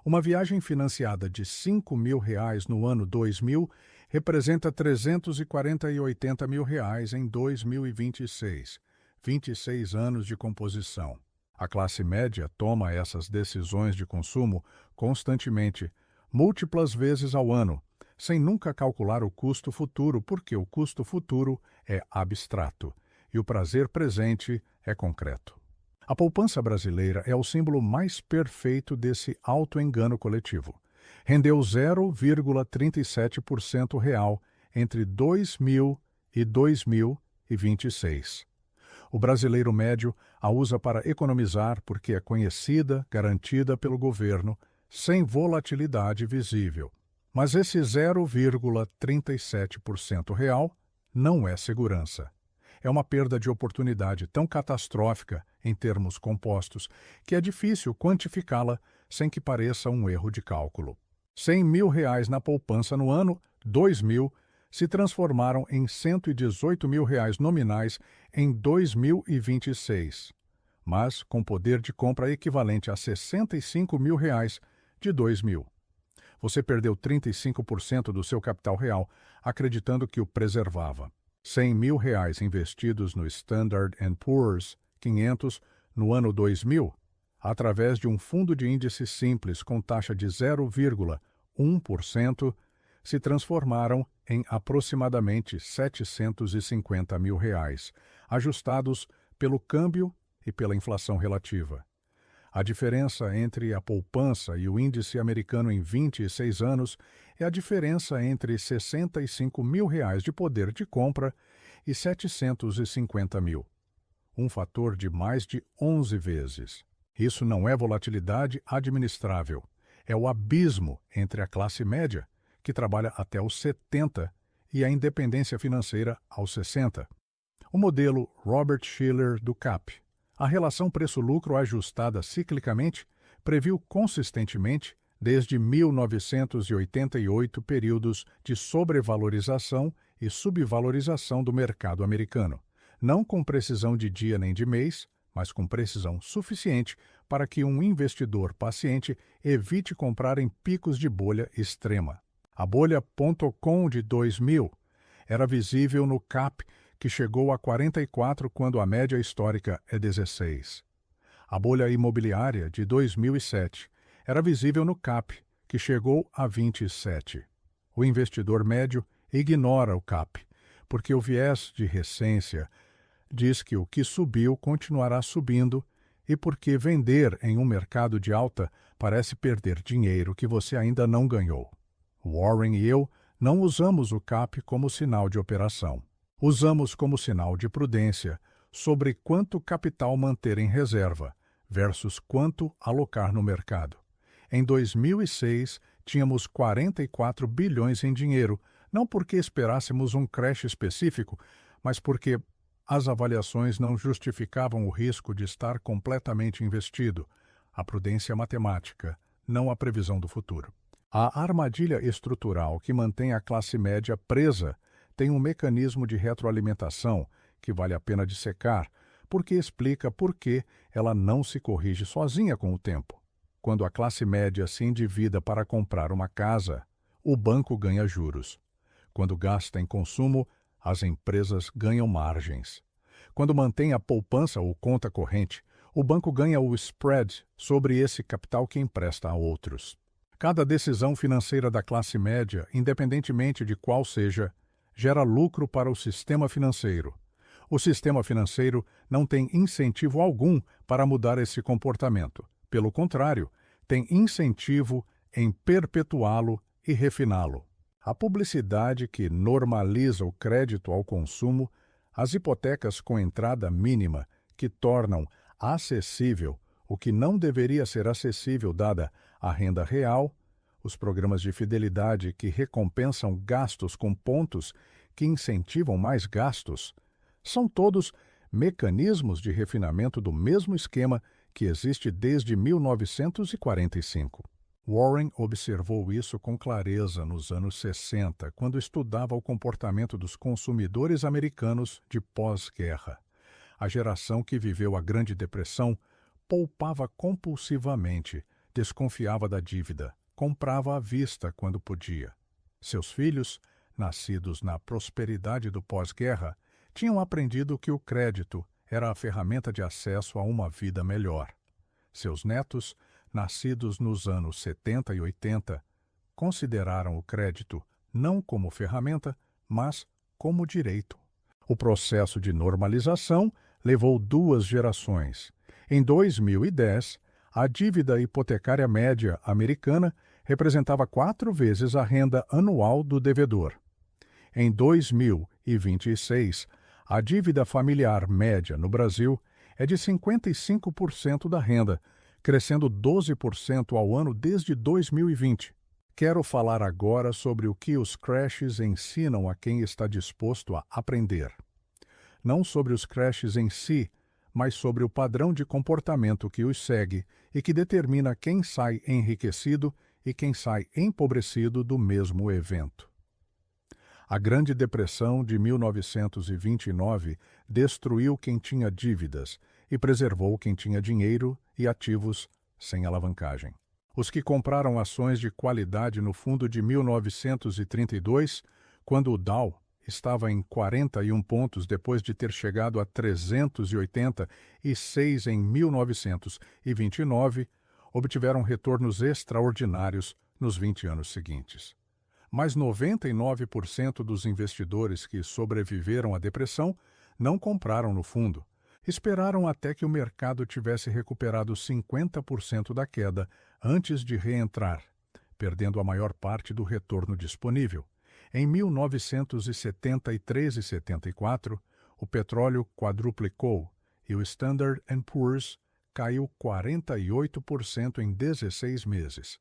Uma viagem financiada de R$ 5.000 no ano 2000 representa R$ 340.080 em 2026. 26 anos de composição. A classe média toma essas decisões de consumo constantemente, múltiplas vezes ao ano, sem nunca calcular o custo futuro, porque o custo futuro é abstrato e o prazer presente é concreto. A poupança brasileira é o símbolo mais perfeito desse auto-engano coletivo. Rendeu 0,37% real entre 2000 e 2026. O brasileiro médio a usa para economizar porque é conhecida, garantida pelo governo, sem volatilidade visível. Mas esse 0,37% real não é segurança. É uma perda de oportunidade tão catastrófica, em termos compostos, que é difícil quantificá-la sem que pareça um erro de cálculo. R$ 100.000 na poupança no ano 2000 se transformaram em R$ 118.000 nominais em 2026, mas com poder de compra equivalente a R$ 65.000 de 2000. Você perdeu 35% do seu capital real, acreditando que o preservava. R$ 100.000 investidos no Standard & Poor's 500 no ano 2000, através de um fundo de índice simples com taxa de 0,1%, se transformaram em aproximadamente R$ 750.000, ajustados pelo câmbio e pela inflação relativa. A diferença entre a poupança e o índice americano em 26 anos é a diferença entre R$ 65.000 de poder de compra e R$ 750.000. Um fator de mais de 11 vezes. Isso não é volatilidade administrável. É o abismo entre a classe média, que trabalha até os 70, e a independência financeira aos 60. O modelo Robert Shiller do CAP. A relação preço-lucro ajustada ciclicamente previu consistentemente, desde 1988, períodos de sobrevalorização e subvalorização do mercado americano, não com precisão de dia nem de mês, mas com precisão suficiente para que um investidor paciente evite comprar em picos de bolha extrema. A bolha.com de 2000 era visível no CAP, que chegou a 44 quando a média histórica é 16. A bolha imobiliária de 2007 era visível no CAP, que chegou a 27. O investidor médio ignora o CAP, porque o viés de recência diz que o que subiu continuará subindo e porque vender em um mercado de alta parece perder dinheiro que você ainda não ganhou. Warren e eu não usamos o CAP como sinal de operação. Usamos como sinal de prudência sobre quanto capital manter em reserva versus quanto alocar no mercado. Em 2006, tínhamos 44 bilhões em dinheiro, não porque esperássemos um crash específico, mas porque as avaliações não justificavam o risco de estar completamente investido, a prudência matemática, não a previsão do futuro. A armadilha estrutural que mantém a classe média presa tem um mecanismo de retroalimentação que vale a pena dissecar, porque explica por que ela não se corrige sozinha com o tempo. Quando a classe média se endivida para comprar uma casa, o banco ganha juros. Quando gasta em consumo, as empresas ganham margens. Quando mantém a poupança ou conta corrente, o banco ganha o spread sobre esse capital que empresta a outros. Cada decisão financeira da classe média, independentemente de qual seja, gera lucro para o sistema financeiro. O sistema financeiro não tem incentivo algum para mudar esse comportamento. Pelo contrário, tem incentivo em perpetuá-lo e refiná-lo. A publicidade que normaliza o crédito ao consumo, as hipotecas com entrada mínima que tornam acessível o que não deveria ser acessível dada a renda real, os programas de fidelidade que recompensam gastos com pontos que incentivam mais gastos, são todos mecanismos de refinamento do mesmo esquema que existe desde 1945. Warren observou isso com clareza nos anos 60, quando estudava o comportamento dos consumidores americanos de pós-guerra. A geração que viveu a Grande Depressão poupava compulsivamente, desconfiava da dívida, comprava à vista quando podia. Seus filhos, nascidos na prosperidade do pós-guerra, tinham aprendido que o crédito era a ferramenta de acesso a uma vida melhor. Seus netos, nascidos nos anos 70 e 80, consideraram o crédito não como ferramenta, mas como direito. O processo de normalização levou 2 gerações. Em 2010, a dívida hipotecária média americana representava 4 vezes a renda anual do devedor. Em 2026, a dívida familiar média no Brasil é de 55% da renda, crescendo 12% ao ano desde 2020. Quero falar agora sobre o que os crashes ensinam a quem está disposto a aprender. Não sobre os crashes em si, mas sobre o padrão de comportamento que os segue e que determina quem sai enriquecido e quem sai empobrecido do mesmo evento. A Grande Depressão de 1929 destruiu quem tinha dívidas e preservou quem tinha dinheiro e ativos sem alavancagem. Os que compraram ações de qualidade no fundo de 1932, quando o Dow estava em 41 pontos depois de ter chegado a 386 em 1929, obtiveram retornos extraordinários nos 20 anos seguintes. Mas 99% dos investidores que sobreviveram à depressão não compraram no fundo. Esperaram até que o mercado tivesse recuperado 50% da queda antes de reentrar, perdendo a maior parte do retorno disponível. Em 1973 e 74, o petróleo quadruplicou e o Standard & Poor's caiu 48% em 16 meses.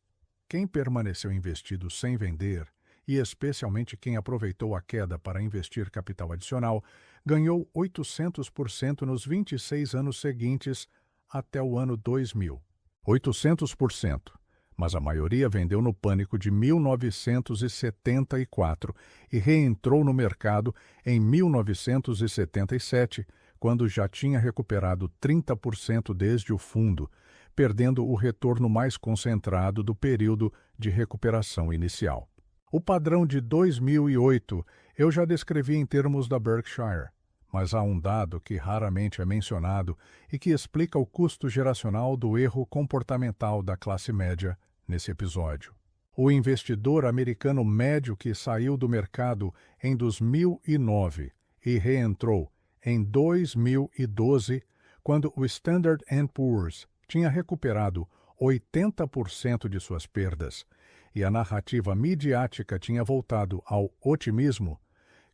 Quem permaneceu investido sem vender, e especialmente quem aproveitou a queda para investir capital adicional, ganhou 800% nos 26 anos seguintes até o ano 2000. 800%, mas a maioria vendeu no pânico de 1974 e reentrou no mercado em 1977, quando já tinha recuperado 30% desde o fundo, perdendo o retorno mais concentrado do período de recuperação inicial. O padrão de 2008 eu já descrevi em termos da Berkshire, mas há um dado que raramente é mencionado e que explica o custo geracional do erro comportamental da classe média nesse episódio. O investidor americano médio que saiu do mercado em 2009 e reentrou em 2012, quando o Standard & Poor's tinha recuperado 80% de suas perdas e a narrativa midiática tinha voltado ao otimismo,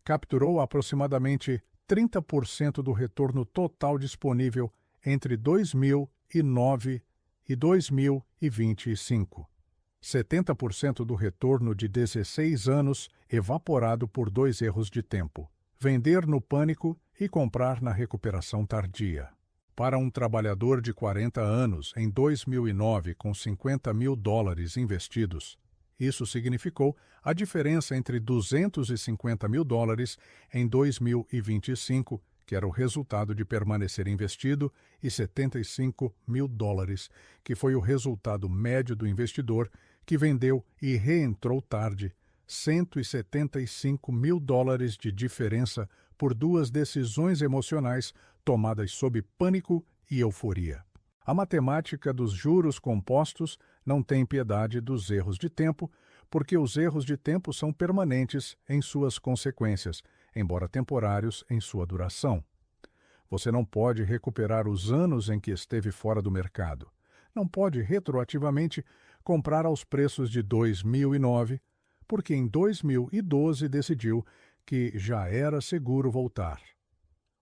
capturou aproximadamente 30% do retorno total disponível entre 2009 e 2025. 70% do retorno de 16 anos evaporado por 2 erros de tempo: vender no pânico e comprar na recuperação tardia. Para um trabalhador de 40 anos em 2009 com $50 mil investidos, isso significou a diferença entre $250 mil em 2025, que era o resultado de permanecer investido, e $75 mil, que foi o resultado médio do investidor que vendeu e reentrou tarde, $175 mil de diferença por 2 decisões emocionais tomadas sob pânico e euforia. A matemática dos juros compostos não tem piedade dos erros de tempo, porque os erros de tempo são permanentes em suas consequências, embora temporários em sua duração. Você não pode recuperar os anos em que esteve fora do mercado. Não pode retroativamente comprar aos preços de 2009, porque em 2012 decidiu que já era seguro voltar.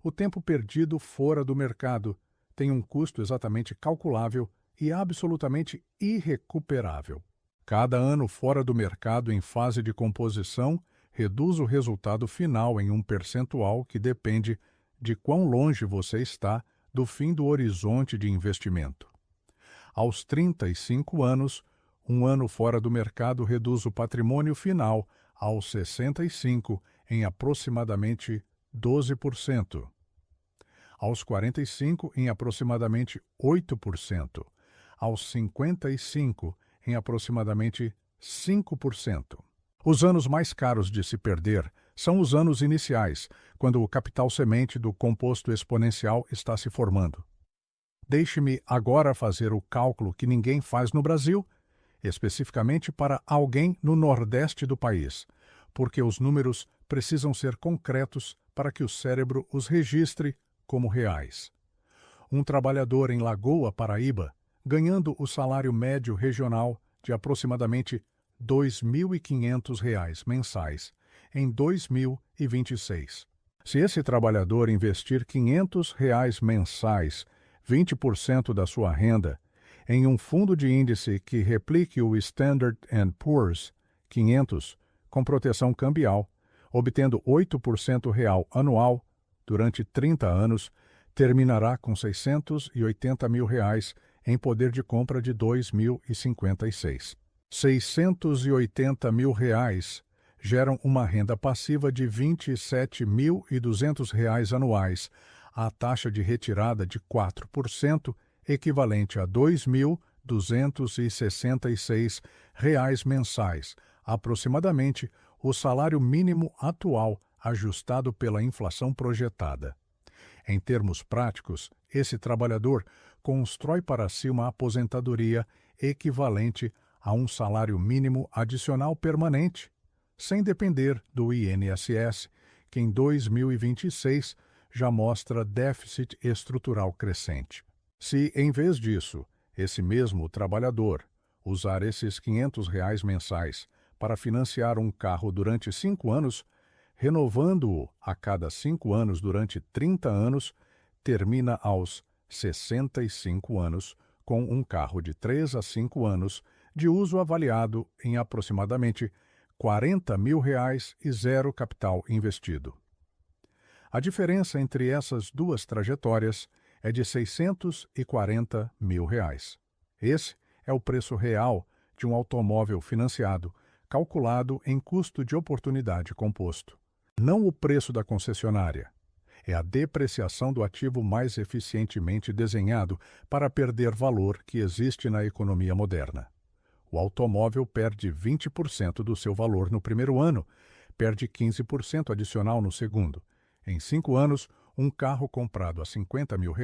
O tempo perdido fora do mercado tem um custo exatamente calculável e absolutamente irrecuperável. Cada ano fora do mercado em fase de composição reduz o resultado final em um percentual que depende de quão longe você está do fim do horizonte de investimento. Aos 35 anos, Um ano fora do mercado reduz o patrimônio final aos 65 em aproximadamente 12%. Aos 45 em aproximadamente 8%. Aos 55 em aproximadamente 5%. Os anos mais caros de se perder são os anos iniciais, quando o capital semente do composto exponencial está se formando. Deixe-me agora fazer o cálculo que ninguém faz no Brasil, especificamente para alguém no Nordeste do país, porque os números precisam ser concretos para que o cérebro os registre como reais. Um trabalhador em Lagoa, Paraíba, ganhando o salário médio regional de aproximadamente R$ 2.500 mensais em 2026. Se esse trabalhador investir R$ 500 mensais, 20% da sua renda, em um fundo de índice que replique o Standard & Poor's 500 com proteção cambial, obtendo 8% real anual durante 30 anos, terminará com R$ 680 mil em poder de compra de 2056. R$ 680 mil geram uma renda passiva de R$ 27.200 anuais, a taxa de retirada de 4%, equivalente a R$ 2.266 mensais, aproximadamente o salário mínimo atual ajustado pela inflação projetada. Em termos práticos, esse trabalhador constrói para si uma aposentadoria equivalente a um salário mínimo adicional permanente, sem depender do INSS, que em 2026 já mostra déficit estrutural crescente. Se, em vez disso, esse mesmo trabalhador usar esses R$ 500 mensais para financiar um carro durante 5 anos, renovando-o a cada 5 anos durante 30 anos, termina aos 65 anos com um carro de 3 a 5 anos de uso avaliado em aproximadamente R$ 40 mil e zero capital investido. A diferença entre essas duas trajetórias é de R$ 640 mil. Esse é o preço real de um automóvel financiado, calculado em custo de oportunidade composto. Não o preço da concessionária. É a depreciação do ativo mais eficientemente desenhado para perder valor que existe na economia moderna. O automóvel perde 20% do seu valor no primeiro ano, perde 15% adicional no segundo. Em 5 anos, um carro comprado a R$ 50 mil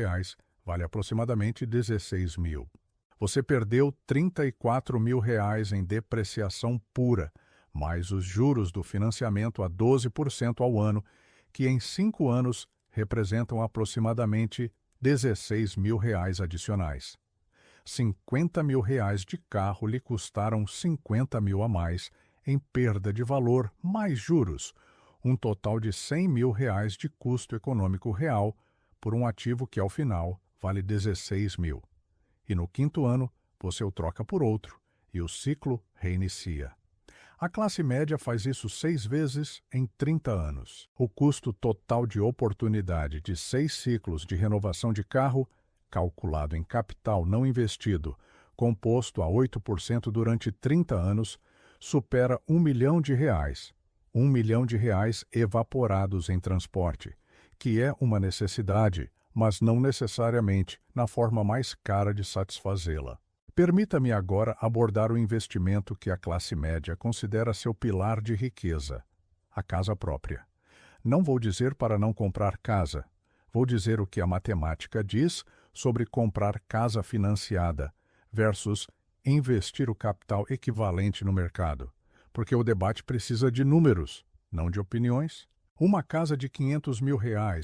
vale aproximadamente 16 mil. Você perdeu R$ 34 mil em depreciação pura, mais os juros do financiamento a 12% ao ano, que em 5 anos representam aproximadamente R$ 16 mil adicionais. R$ 50 mil de carro lhe custaram 50 mil a mais em perda de valor mais juros, um total de R$ 100 mil de custo econômico real por um ativo que, ao final, vale 16 mil. E no 5º ano, você o troca por outro e o ciclo reinicia. A classe média faz isso 6 vezes em 30 anos. O custo total de oportunidade de 6 ciclos de renovação de carro, calculado em capital não investido, composto a 8% durante 30 anos, supera R$ 1 milhão. R$ 1 milhão evaporados em transporte, que é uma necessidade, mas não necessariamente na forma mais cara de satisfazê-la. Permita-me agora abordar o investimento que a classe média considera seu pilar de riqueza, a casa própria. Não vou dizer para não comprar casa. Vou dizer o que a matemática diz sobre comprar casa financiada versus investir o capital equivalente no mercado, porque o debate precisa de números, não de opiniões. Uma casa de R$ 500 mil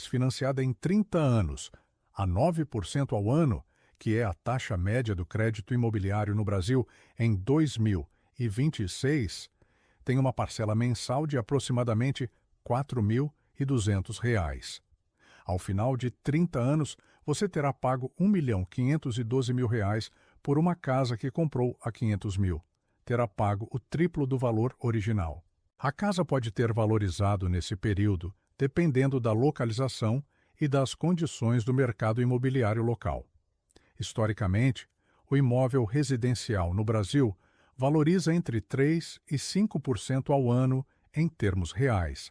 financiada em 30 anos, a 9% ao ano, que é a taxa média do crédito imobiliário no Brasil em 2026, tem uma parcela mensal de aproximadamente R$ 4.200. Ao final de 30 anos, você terá pago R$ 1.512.000 por uma casa que comprou a R$ 500 mil. Terá pago o triplo do valor original. A casa pode ter valorizado nesse período, dependendo da localização e das condições do mercado imobiliário local. Historicamente, o imóvel residencial no Brasil valoriza entre 3% e 5% ao ano em termos reais,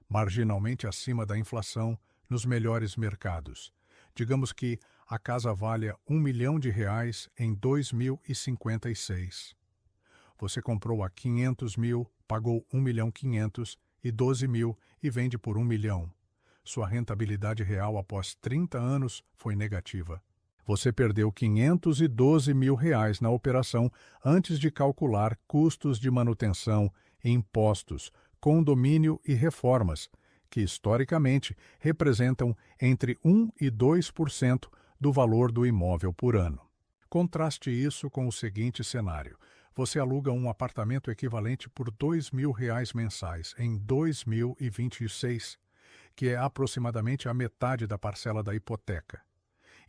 marginalmente acima da inflação nos melhores mercados. Digamos que a casa valha R$ 1.000.000 em 2056. Você comprou a 500 mil, pagou 1.500.000 e 12 mil e vende por 1 milhão. Sua rentabilidade real após 30 anos foi negativa. Você perdeu R$ 512 mil na operação antes de calcular custos de manutenção, impostos, condomínio e reformas, que historicamente representam entre 1% e 2% do valor do imóvel por ano. Contraste isso com o seguinte cenário. Você aluga um apartamento equivalente por R$ 2.000 mensais em 2026, que é aproximadamente a metade da parcela da hipoteca.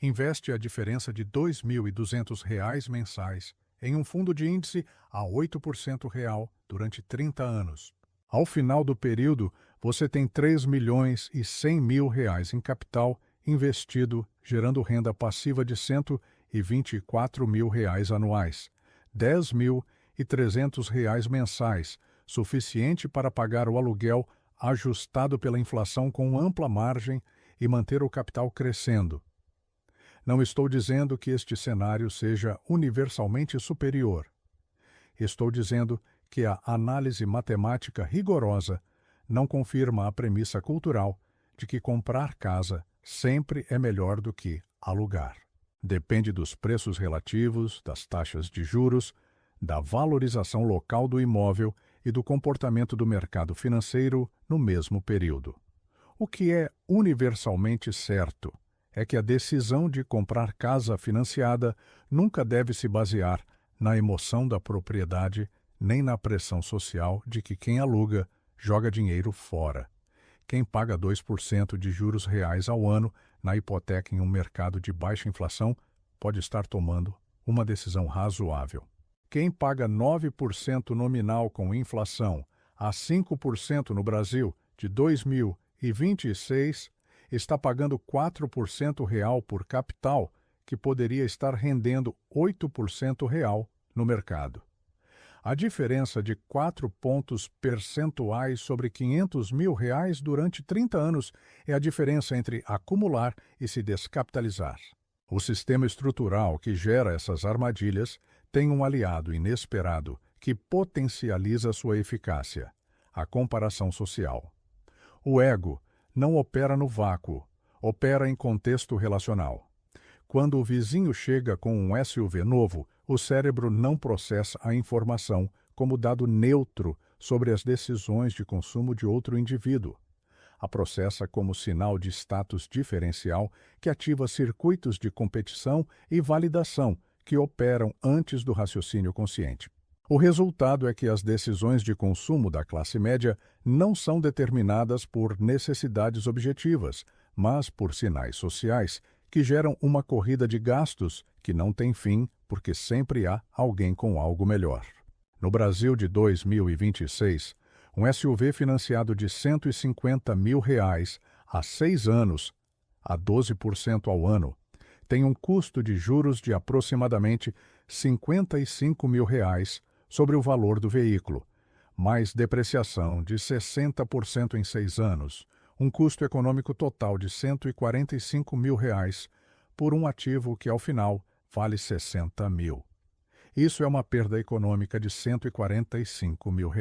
Investe a diferença de R$ 2.200 mensais em um fundo de índice a 8% real durante 30 anos. Ao final do período, você tem R$ 3.100.000 em capital investido, gerando renda passiva de R$ 124 mil anuais, R$ 10.300 mensais, suficiente para pagar o aluguel ajustado pela inflação com ampla margem e manter o capital crescendo. Não estou dizendo que este cenário seja universalmente superior. Estou dizendo que a análise matemática rigorosa não confirma a premissa cultural de que comprar casa sempre é melhor do que alugar. Depende dos preços relativos, das taxas de juros, da valorização local do imóvel e do comportamento do mercado financeiro no mesmo período. O que é universalmente certo é que a decisão de comprar casa financiada nunca deve se basear na emoção da propriedade nem na pressão social de que quem aluga joga dinheiro fora. Quem paga 2% de juros reais ao ano na hipoteca em um mercado de baixa inflação pode estar tomando uma decisão razoável. Quem paga 9% nominal com inflação a 5% no Brasil de 2026 está pagando 4% real por capital, que poderia estar rendendo 8% real no mercado. A diferença de 4 pontos percentuais sobre R$ 500 mil durante 30 anos é a diferença entre acumular e se descapitalizar. O sistema estrutural que gera essas armadilhas tem um aliado inesperado que potencializa sua eficácia: a comparação social. O ego não opera no vácuo, opera em contexto relacional. Quando o vizinho chega com um SUV novo, o cérebro não processa a informação como dado neutro sobre as decisões de consumo de outro indivíduo. A processa como sinal de status diferencial que ativa circuitos de competição e validação que operam antes do raciocínio consciente. O resultado é que as decisões de consumo da classe média não são determinadas por necessidades objetivas, mas por sinais sociais que geram uma corrida de gastos que não tem fim porque sempre há alguém com algo melhor. No Brasil de 2026, um SUV financiado de R$ 150 mil há 6 anos, a 12% ao ano, tem um custo de juros de aproximadamente R$ 55 mil sobre o valor do veículo, mais depreciação de 60% em 6 anos, um custo econômico total de R$ 145 mil por um ativo que, ao final, vale 60 mil. Isso é uma perda econômica de R$ 145 mil.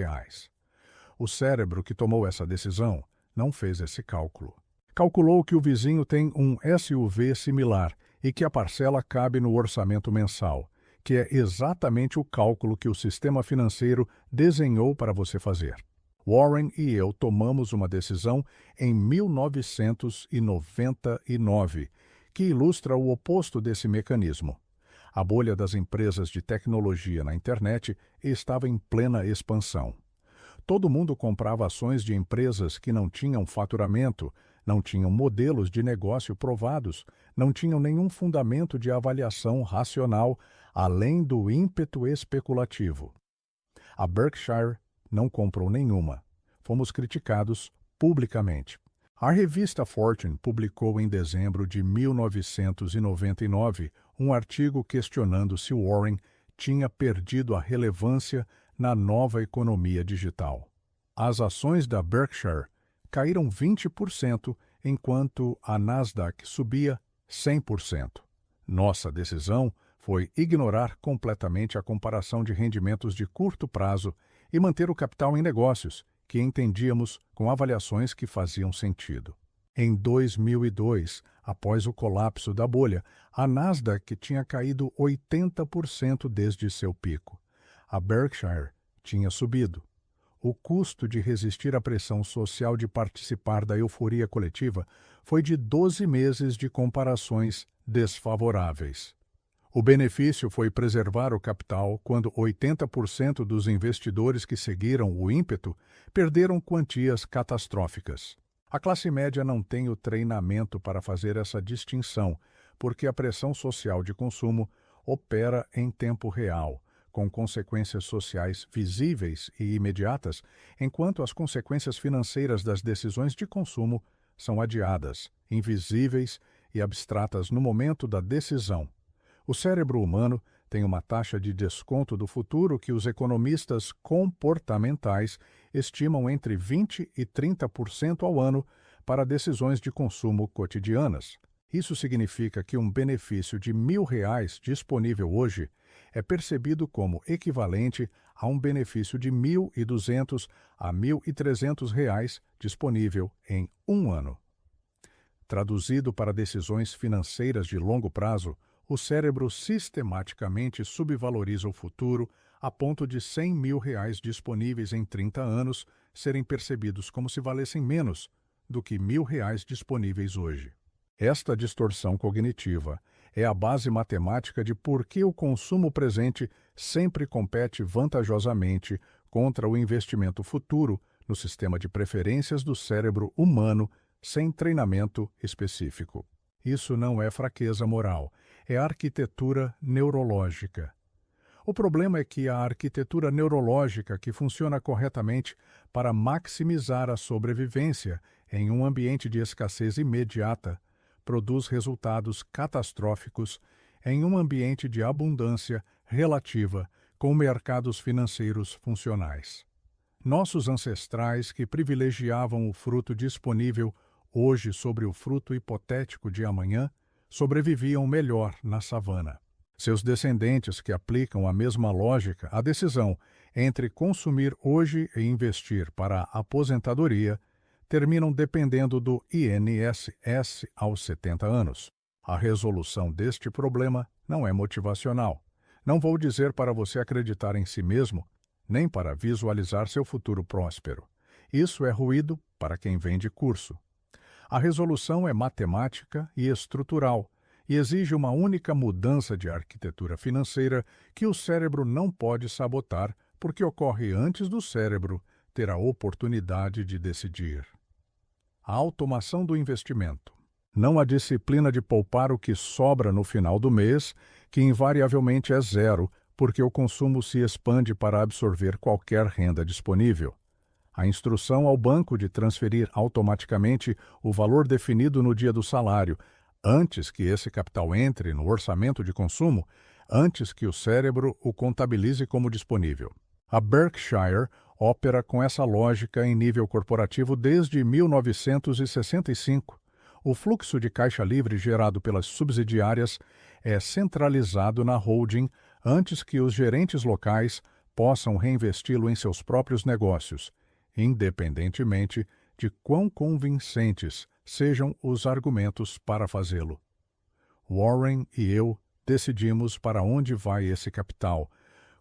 O cérebro que tomou essa decisão não fez esse cálculo. Calculou que o vizinho tem um SUV similar e que a parcela cabe no orçamento mensal, que é exatamente o cálculo que o sistema financeiro desenhou para você fazer. Warren e eu tomamos uma decisão em 1999, que ilustra o oposto desse mecanismo. A bolha das empresas de tecnologia na internet estava em plena expansão. Todo mundo comprava ações de empresas que não tinham faturamento, não tinham modelos de negócio provados, não tinham nenhum fundamento de avaliação racional, além do ímpeto especulativo. A Berkshire não comprou nenhuma. Fomos criticados publicamente. A revista Fortune publicou em dezembro de 1999 um artigo questionando se Warren tinha perdido a relevância na nova economia digital. As ações da Berkshire caíram 20%, enquanto a Nasdaq subia 100%. Nossa decisão foi ignorar completamente a comparação de rendimentos de curto prazo e manter o capital em negócios, que entendíamos com avaliações que faziam sentido. Em 2002, após o colapso da bolha, a Nasdaq tinha caído 80% desde seu pico. A Berkshire tinha subido. O custo de resistir à pressão social de participar da euforia coletiva foi de 12 meses de comparações desfavoráveis. O benefício foi preservar o capital quando 80% dos investidores que seguiram o ímpeto perderam quantias catastróficas. A classe média não tem o treinamento para fazer essa distinção, porque a pressão social de consumo opera em tempo real, com consequências sociais visíveis e imediatas, enquanto as consequências financeiras das decisões de consumo são adiadas, invisíveis e abstratas no momento da decisão. O cérebro humano tem uma taxa de desconto do futuro que os economistas comportamentais estimam entre 20% e 30% ao ano para decisões de consumo cotidianas. Isso significa que um benefício de R$ 1.000 disponível hoje é percebido como equivalente a um benefício de R$ 1.200 a R$ 1.300 disponível em um ano. Traduzido para decisões financeiras de longo prazo, o cérebro sistematicamente subvaloriza o futuro a ponto de R$ 100.000 disponíveis em 30 anos serem percebidos como se valessem menos do que R$ 1.000 disponíveis hoje. Esta distorção cognitiva é a base matemática de por que o consumo presente sempre compete vantajosamente contra o investimento futuro no sistema de preferências do cérebro humano sem treinamento específico. Isso não é fraqueza moral, é arquitetura neurológica. O problema é que a arquitetura neurológica que funciona corretamente para maximizar a sobrevivência em um ambiente de escassez imediata produz resultados catastróficos em um ambiente de abundância relativa com mercados financeiros funcionais. Nossos ancestrais, que privilegiavam o fruto disponível hoje sobre o fruto hipotético de amanhã, sobreviviam melhor na savana. Seus descendentes, que aplicam a mesma lógica à decisão entre consumir hoje e investir para a aposentadoria, terminam dependendo do INSS aos 70 anos. A resolução deste problema não é motivacional. Não vou dizer para você acreditar em si mesmo, nem para visualizar seu futuro próspero. Isso é ruído para quem vende curso. A resolução é matemática e estrutural e exige uma única mudança de arquitetura financeira que o cérebro não pode sabotar porque ocorre antes do cérebro ter a oportunidade de decidir. A automação do investimento. Não a disciplina de poupar o que sobra no final do mês, que invariavelmente é zero, porque o consumo se expande para absorver qualquer renda disponível. A instrução ao banco de transferir automaticamente o valor definido no dia do salário, antes que esse capital entre no orçamento de consumo, antes que o cérebro o contabilize como disponível. A Berkshire opera com essa lógica em nível corporativo desde 1965. O fluxo de caixa livre gerado pelas subsidiárias é centralizado na holding antes que os gerentes locais possam reinvesti-lo em seus próprios negócios, independentemente de quão convincentes sejam os argumentos para fazê-lo. Warren e eu decidimos para onde vai esse capital,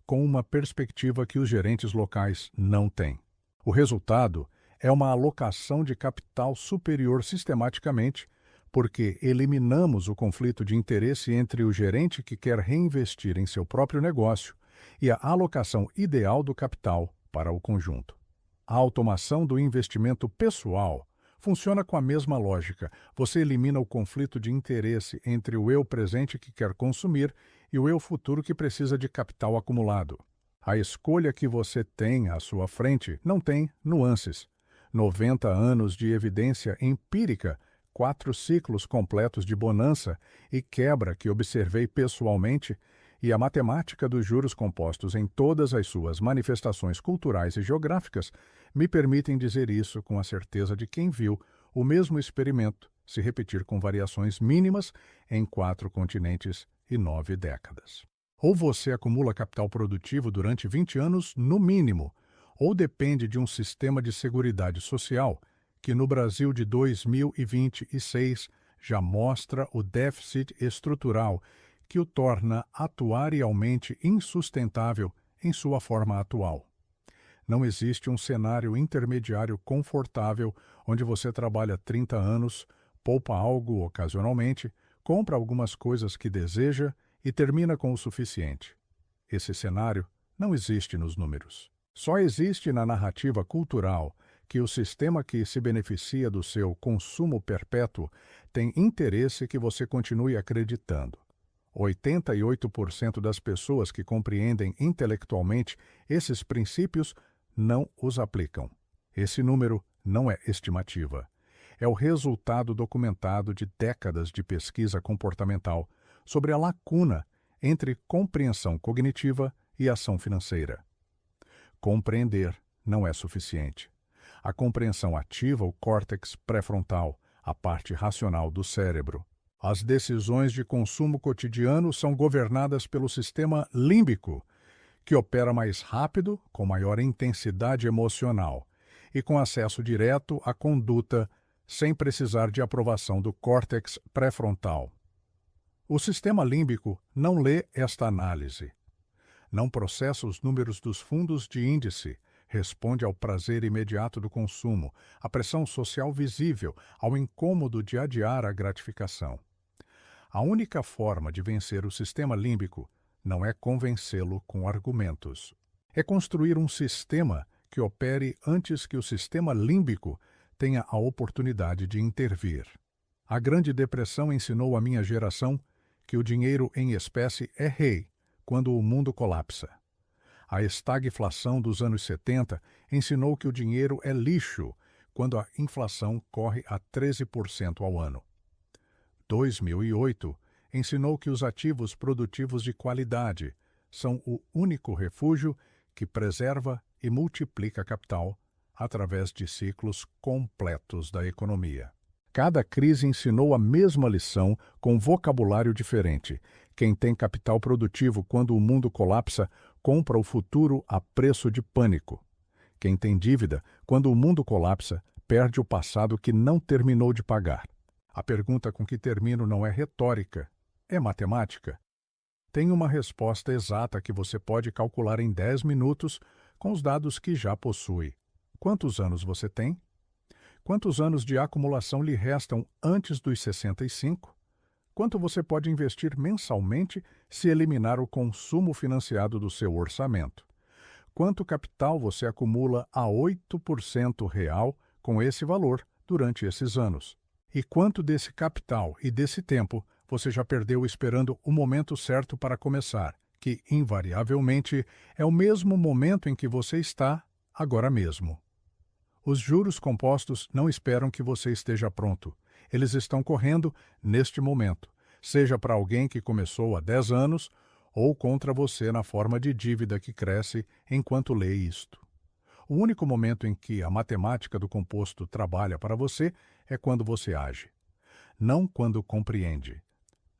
com uma perspectiva que os gerentes locais não têm. O resultado é uma alocação de capital superior sistematicamente, porque eliminamos o conflito de interesse entre o gerente que quer reinvestir em seu próprio negócio e a alocação ideal do capital para o conjunto. A automação do investimento pessoal funciona com a mesma lógica. Você elimina o conflito de interesse entre o eu presente que quer consumir e o eu futuro que precisa de capital acumulado. A escolha que você tem à sua frente não tem nuances. 90 anos de evidência empírica, 4 ciclos completos de bonança e quebra que observei pessoalmente, E a matemática dos juros compostos em todas as suas manifestações culturais e geográficas me permitem dizer isso com a certeza de quem viu o mesmo experimento se repetir com variações mínimas em 4 continentes e 9 décadas. Ou você acumula capital produtivo durante 20 anos, no mínimo, ou depende de um sistema de seguridade social que no Brasil de 2026 já mostra o déficit estrutural que o torna atuarialmente insustentável em sua forma atual. Não existe um cenário intermediário confortável onde você trabalha 30 anos, poupa algo ocasionalmente, compra algumas coisas que deseja e termina com o suficiente. Esse cenário não existe nos números. Só existe na narrativa cultural que o sistema que se beneficia do seu consumo perpétuo tem interesse que você continue acreditando. 88% das pessoas que compreendem intelectualmente esses princípios não os aplicam. Esse número não é estimativa. É o resultado documentado de décadas de pesquisa comportamental sobre a lacuna entre compreensão cognitiva e ação financeira. Compreender não é suficiente. A compreensão ativa o córtex pré-frontal, a parte racional do cérebro. As decisões de consumo cotidiano são governadas pelo sistema límbico, que opera mais rápido, com maior intensidade emocional e com acesso direto à conduta, sem precisar de aprovação do córtex pré-frontal. O sistema límbico não lê esta análise. Não processa os números dos fundos de índice, responde ao prazer imediato do consumo, à pressão social visível, ao incômodo de adiar a gratificação. A única forma de vencer o sistema límbico não é convencê-lo com argumentos. É construir um sistema que opere antes que o sistema límbico tenha a oportunidade de intervir. A Grande Depressão ensinou à minha geração que o dinheiro em espécie é rei quando o mundo colapsa. A estagflação dos anos 70 ensinou que o dinheiro é lixo quando a inflação corre a 13% ao ano. 2008 ensinou que os ativos produtivos de qualidade são o único refúgio que preserva e multiplica capital através de ciclos completos da economia. Cada crise ensinou a mesma lição com vocabulário diferente. Quem tem capital produtivo quando o mundo colapsa, compra o futuro a preço de pânico. Quem tem dívida, quando o mundo colapsa, perde o passado que não terminou de pagar. A pergunta com que termino não é retórica, é matemática. Tem uma resposta exata que você pode calcular em 10 minutos com os dados que já possui. Quantos anos você tem? Quantos anos de acumulação lhe restam antes dos 65? Quanto você pode investir mensalmente se eliminar o consumo financiado do seu orçamento? Quanto capital você acumula a 8% real com esse valor durante esses anos? E quanto desse capital e desse tempo você já perdeu esperando o momento certo para começar, que, invariavelmente, é o mesmo momento em que você está agora mesmo? Os juros compostos não esperam que você esteja pronto. Eles estão correndo neste momento, seja para alguém que começou há 10 anos ou contra você na forma de dívida que cresce enquanto lê isto. O único momento em que a matemática do composto trabalha para você é quando você age. Não quando compreende.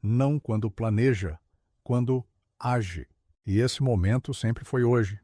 Não quando planeja. Quando age. E esse momento sempre foi hoje.